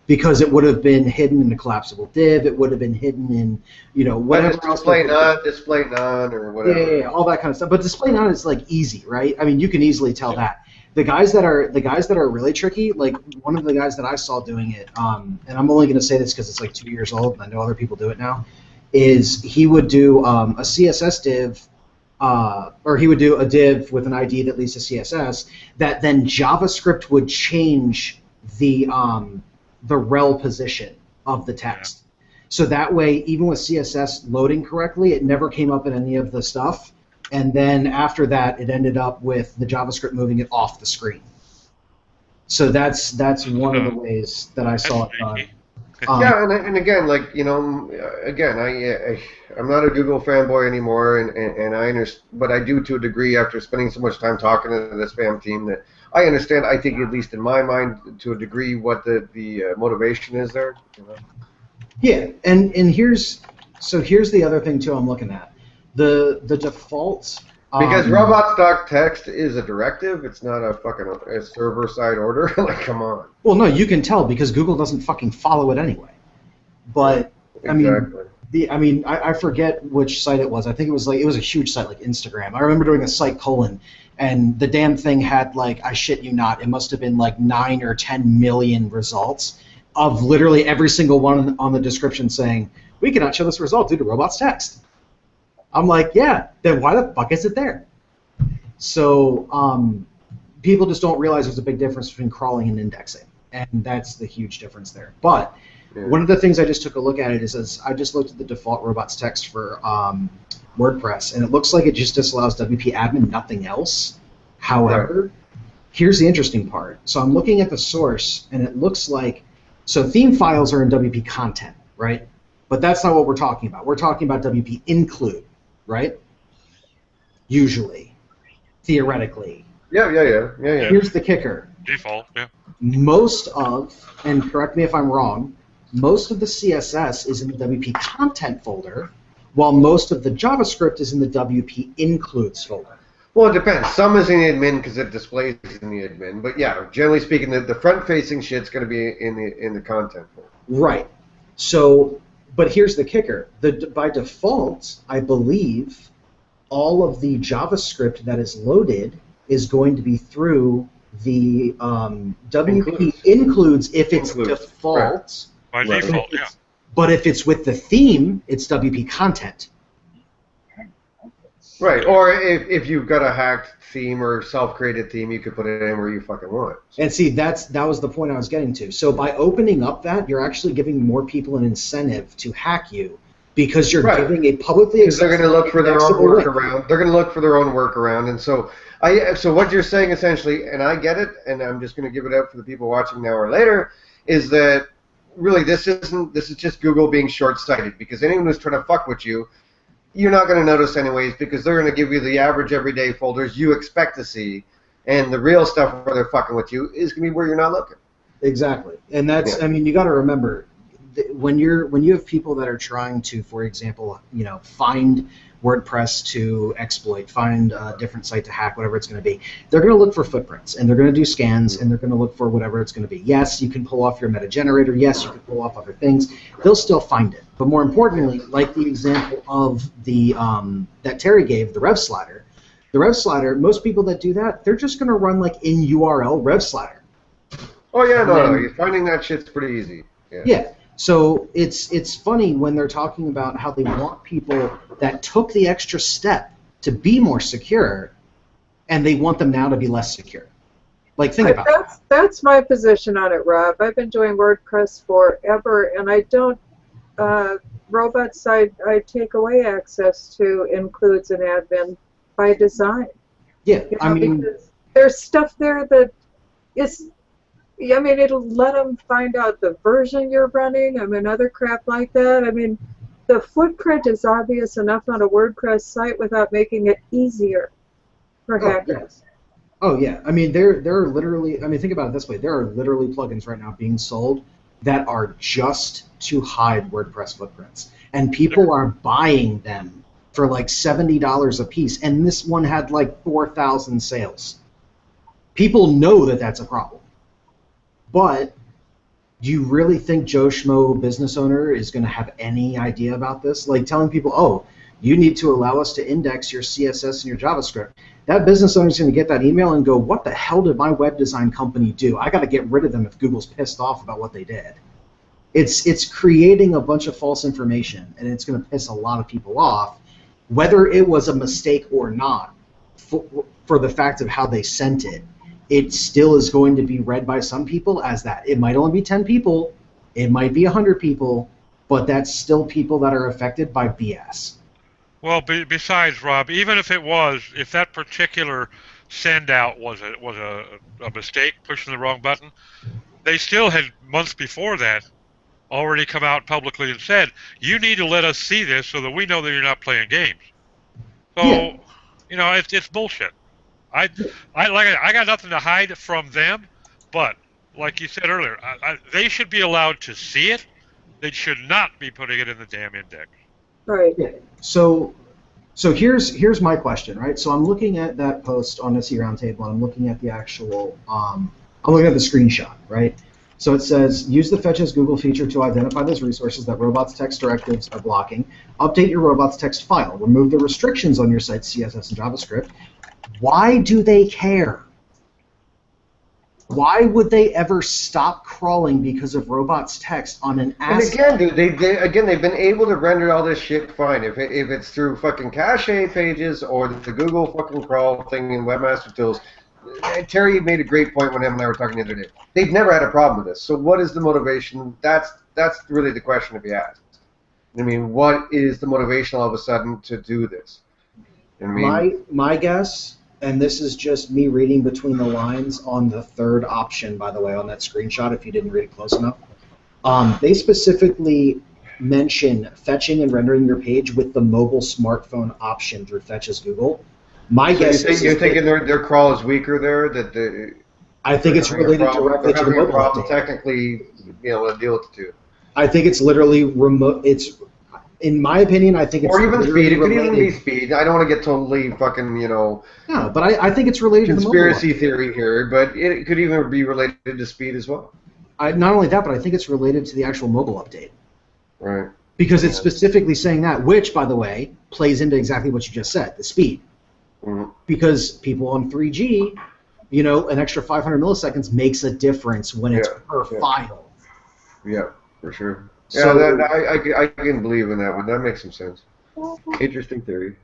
Because it would have been hidden in a collapsible div, it would have been hidden in, whatever else. Display none, or whatever. Yeah, all that kind of stuff. But display none is like easy, right? I mean, you can easily tell that. The guys that are really tricky, like one of the guys that I saw doing it, and I'm only going to say this because it's like 2 years old, and I know other people do it now, is he would do a CSS div. Or he would do a div with an ID that leads to CSS, that then JavaScript would change the rel position of the text. So that way, even with CSS loading correctly, it never came up in any of the stuff. And then after that, it ended up with the JavaScript moving it off the screen. So that's one of the ways that I saw it done. Yeah, and again, I'm not a Google fanboy anymore, and I understand, but I do to a degree after spending so much time talking to the spam team that I understand. I think, at least in my mind, to a degree, what the motivation is there. Yeah, and here's the other thing too. I'm looking at the default. Because robots.txt is a directive, it's not a fucking server-side order. Like, come on. Well, no, you can tell because Google doesn't fucking follow it anyway. But exactly. I forget which site it was. I think it was a huge site like Instagram. I remember doing a site colon, and the damn thing had I shit you not, it must have been 9 or 10 million results of literally every single one on the description saying we cannot show this result due to robots text. I'm like, yeah, then why the fuck is it there? So people just don't realize there's a big difference between crawling and indexing, and that's the huge difference there. But one of the things I just took a look at it is I just looked at the default robots text for WordPress, and it looks like it just disallows WP admin, nothing else. However, here's the interesting part. So I'm looking at the source, and it looks like, so theme files are in WP content, right? But that's not what we're talking about. We're talking about WP include. Right? Usually. Theoretically. Yeah. Here's the kicker. Default, yeah. Most of, and correct me if I'm wrong, most of the CSS is in the WP content folder, while most of the JavaScript is in the WP includes folder. Well, it depends. Some is in the admin because it displays in the admin. But yeah, generally speaking, the front-facing shit's going to be in the content folder. Right. So But here's the kicker. By default, I believe all of the JavaScript that is loaded is going to be through the WP includes if it's default. By default, yeah. But if it's with the theme, it's WP content. Right, or if you've got a hacked theme or self-created theme, you could put it anywhere you fucking want. And see, that was the point I was getting to. So by opening up that, you're actually giving more people an incentive to hack you because you're giving a publicly accessible. They're going to look for their own workaround. They're going to look for their own workaround, and so what you're saying essentially, and I get it, and I'm just going to give it out for the people watching now or later, is that really this is just Google being short-sighted, because anyone who's trying to fuck with you, you're not going to notice anyways, because they're going to give you the average everyday folders you expect to see, and the real stuff where they're fucking with you is going to be where you're not looking. Exactly, and that's I mean, you got to remember when you have people that are trying to, for example, find WordPress to exploit, find a different site to hack, whatever it's going to be, they're going to look for footprints, and they're going to do scans, and they're going to look for whatever it's going to be. Yes, you can pull off your meta generator. Yes, you can pull off other things. They'll still find it. But more importantly, like the example of the that Terry gave, the Rev Slider. The Rev Slider, most people that do that, they're just going to run like in URL Rev Slider. Oh yeah, no, you're finding that shit's pretty easy. Yeah. So it's funny when they're talking about how they want people that took the extra step to be more secure, and they want them now to be less secure. Like, think about it. That's my position on it, Rob. I've been doing WordPress forever, and I don't. Robot site, I take away access to includes and admin by design. Yeah, I mean, there's stuff there that is. I mean, it'll let them find out the version you're running. I mean, other crap like that. I mean, the footprint is obvious enough on a WordPress site without making it easier for hackers. Oh yeah. I mean, there are literally. I mean, think about it this way: there are literally plugins right now being sold that are just to hide WordPress footprints, and people are buying them for like $70 a piece. And this one had like 4,000 sales. People know that that's a problem. But do you really think Joe Schmo business owner is going to have any idea about this? Like telling people, oh, you need to allow us to index your CSS and your JavaScript. That business owner is going to get that email and go, what the hell did my web design company do? I got to get rid of them if Google's pissed off about what they did. It's creating a bunch of false information, and it's going to piss a lot of people off, whether it was a mistake or not, for the fact of how they sent it. It still is going to be read by some people as that. It might only be 10 people, it might be 100 people, but that's still people that are affected by BS. Well, besides, Rob, even if that particular send out was a mistake, pushing the wrong button, they still had months before that already come out publicly and said, you need to let us see this so that we know that you're not playing games. So, it's bullshit. I got nothing to hide from them, but like you said earlier, they should be allowed to see it. They should not be putting it in the damn index. Right. Yeah. So here's my question, right? So I'm looking at that post on SE Roundtable, and I'm looking at the actual, I'm looking at the screenshot, right? So it says, use the fetch as Google feature to identify those resources that robots text directives are blocking. Update your robots text file. Remove the restrictions on your site's CSS and JavaScript. Why do they care? Why would they ever stop crawling because of robots text on an ask? And again, they've been able to render all this shit fine. If it's through fucking cache pages or the Google fucking crawl thing in Webmaster Tools. Terry made a great point when him and I were talking the other day. They've never had a problem with this. So what is the motivation? That's really the question to be asked. I mean, what is the motivation all of a sudden to do this? I mean, my guess, and this is just me reading between the lines on the third option, by the way, on that screenshot, if you didn't read it close enough, they specifically mention fetching and rendering your page with the mobile smartphone option through Fetch as Google. My guess is you're thinking their crawl is weaker there. I think it's related directly to the mobile update. Technically, being able to deal with the two. I think it's literally remote. In my opinion, I think it's or even speed. It could even be speed. I don't want to get totally fucking No, but I think it's related to the mobile conspiracy theory here, but it could even be related to speed as well. Not only that, but I think it's related to the actual mobile update. Right. Because it's specifically saying that, which, by the way, plays into exactly what you just said, the speed. Because people on 3G, you know, an extra 500 milliseconds makes a difference when it's per file. Yeah, for sure. So, yeah, I can believe in that one. That makes some sense. Interesting theory.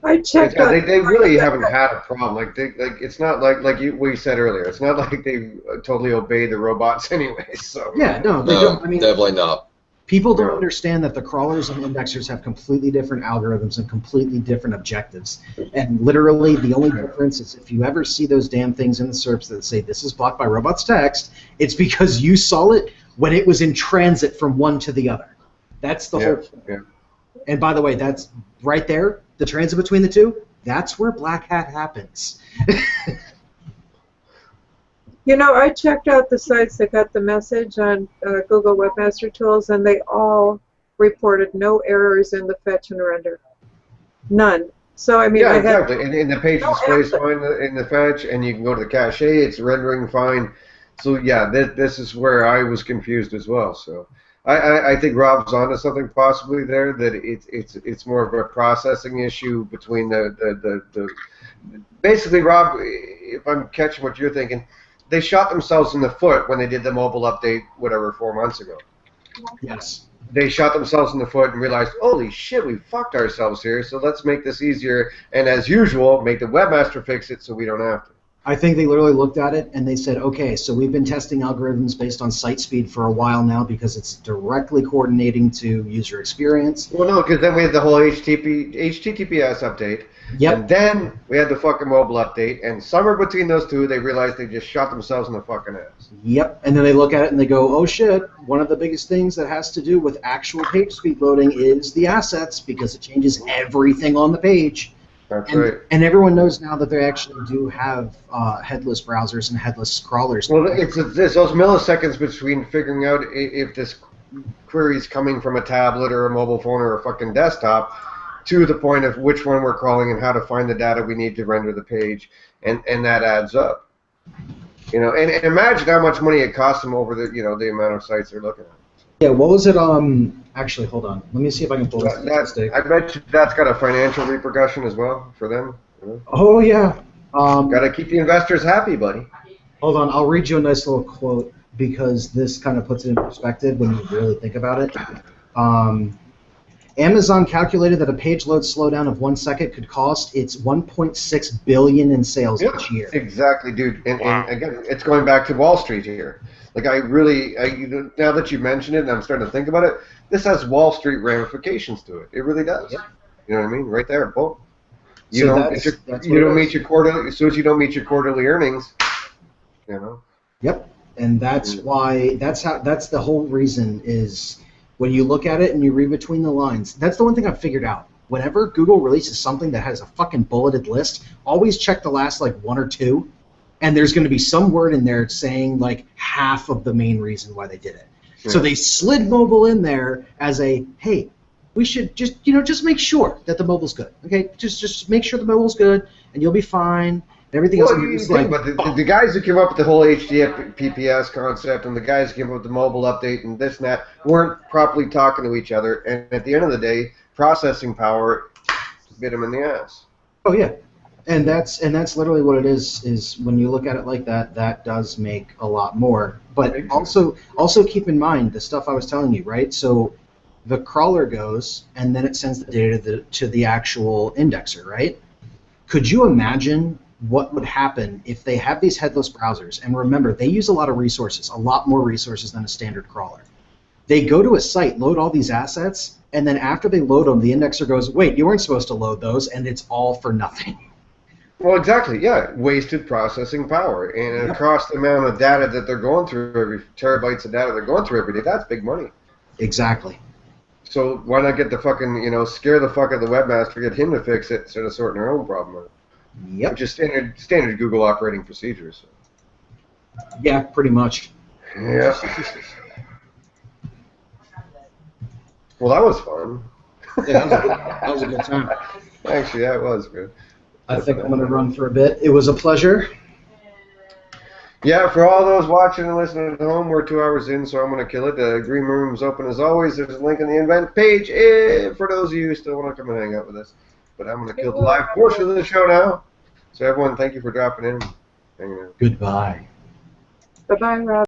I checked out. They really haven't had a problem. Like it's not like we said earlier. It's not like they totally obey the robots anyway. So yeah, no, they don't. I mean, definitely not. People don't understand that the crawlers and indexers have completely different algorithms and completely different objectives. And literally, the only difference is if you ever see those damn things in the SERPs that say this is blocked by robots text, it's because you saw it when it was in transit from one to the other. That's the whole point. Yeah. And by the way, that's right there, the transit between the two, that's where black hat happens. You know, I checked out the sites that got the message on Google Webmaster Tools, and they all reported no errors in the fetch and render. None. So, I mean, yeah, I had exactly. And the page displays fine in the fetch, and you can go to the cache, it's rendering fine. So, yeah, this is where I was confused as well. So, I think Rob's onto something possibly there, that it's more of a processing issue between the basically, Rob, if I'm catching what you're thinking, they shot themselves in the foot when they did the mobile update, whatever, 4 months ago. Yes. They shot themselves in the foot and realized, holy shit, we fucked ourselves here, so let's make this easier, and as usual, make the webmaster fix it so we don't have to. I think they literally looked at it and they said, okay, so we've been testing algorithms based on site speed for a while now because it's directly coordinating to user experience. Well, no, because then we had the whole HTTPS update, Yep. and then we had the fucking mobile update, and somewhere between those two, they realized they just shot themselves in the fucking ass. Yep, and then they look at it and they go, oh shit, one of the biggest things that has to do with actual page speed loading is the assets because it changes everything on the page. That's right. And everyone knows now that they actually do have headless browsers and headless crawlers. Well, it's those milliseconds between figuring out if this query is coming from a tablet or a mobile phone or a fucking desktop to the point of which one we're crawling and how to find the data we need to render the page, and that adds up. You know, and imagine how much money it costs them over the the amount of sites they're looking at. Yeah, what was it? Actually, hold on. Let me see if I can pull this statistic. I bet you that's got a financial repercussion as well for them. You know? Oh yeah. Got to keep the investors happy, buddy. Hold on, I'll read you a nice little quote because this kind of puts it in perspective when you really think about it. Amazon calculated that a page load slowdown of 1 second could cost its $1.6 billion in sales each year. Exactly, dude. And again, it's going back to Wall Street here. Like now that you mention it and I'm starting to think about it, this has Wall Street ramifications to it. It really does. Yep. You know what I mean? Right there, boom. You don't meet your quarterly. As soon as you don't meet your quarterly earnings, you know. Yep, and that's why that's the whole reason is when you look at it and you read between the lines. That's the one thing I've figured out. Whenever Google releases something that has a fucking bulleted list, always check the last like 1 or 2. And there's going to be some word in there saying like half of the main reason why they did it. Yeah. So they slid mobile in there as a, hey, we should just make sure that the mobile's good. Okay, just make sure the mobile's good, and you'll be fine. Everything else is like. But the guys who came up with the whole HTTPS concept and the guys who came up with the mobile update and this and that weren't properly talking to each other. And at the end of the day, processing power bit them in the ass. Oh yeah. And that's literally what it is when you look at it like that, that does make a lot more. But also keep in mind the stuff I was telling you, right? So the crawler goes, and then it sends the data to the actual indexer, right? Could you imagine what would happen if they have these headless browsers? And remember, they use a lot of resources, a lot more resources than a standard crawler. They go to a site, load all these assets, and then after they load them, the indexer goes, wait, you weren't supposed to load those, and it's all for nothing. Well, exactly, yeah. Wasted processing power. And across the amount of data that they're going through, every terabytes of data they're going through every day, that's big money. Exactly. So why not get the fucking, scare the fuck out of the webmaster, get him to fix it instead of sorting their own problem out? Yep. Which is standard Google operating procedures. Yeah, pretty much. Yeah. Well, that was fun. Yeah, that was a good time. Actually, that was good. I think I'm going to run for a bit. It was a pleasure. Yeah, for all those watching and listening at home, we're 2 hours in, so I'm going to kill it. The green room's open as always. There's a link in the event page for those of you who still want to come and hang out with us. But I'm going to kill the live portion of the show now. So everyone, thank you for dropping in. Hanging out. Goodbye. Bye-bye, Rob.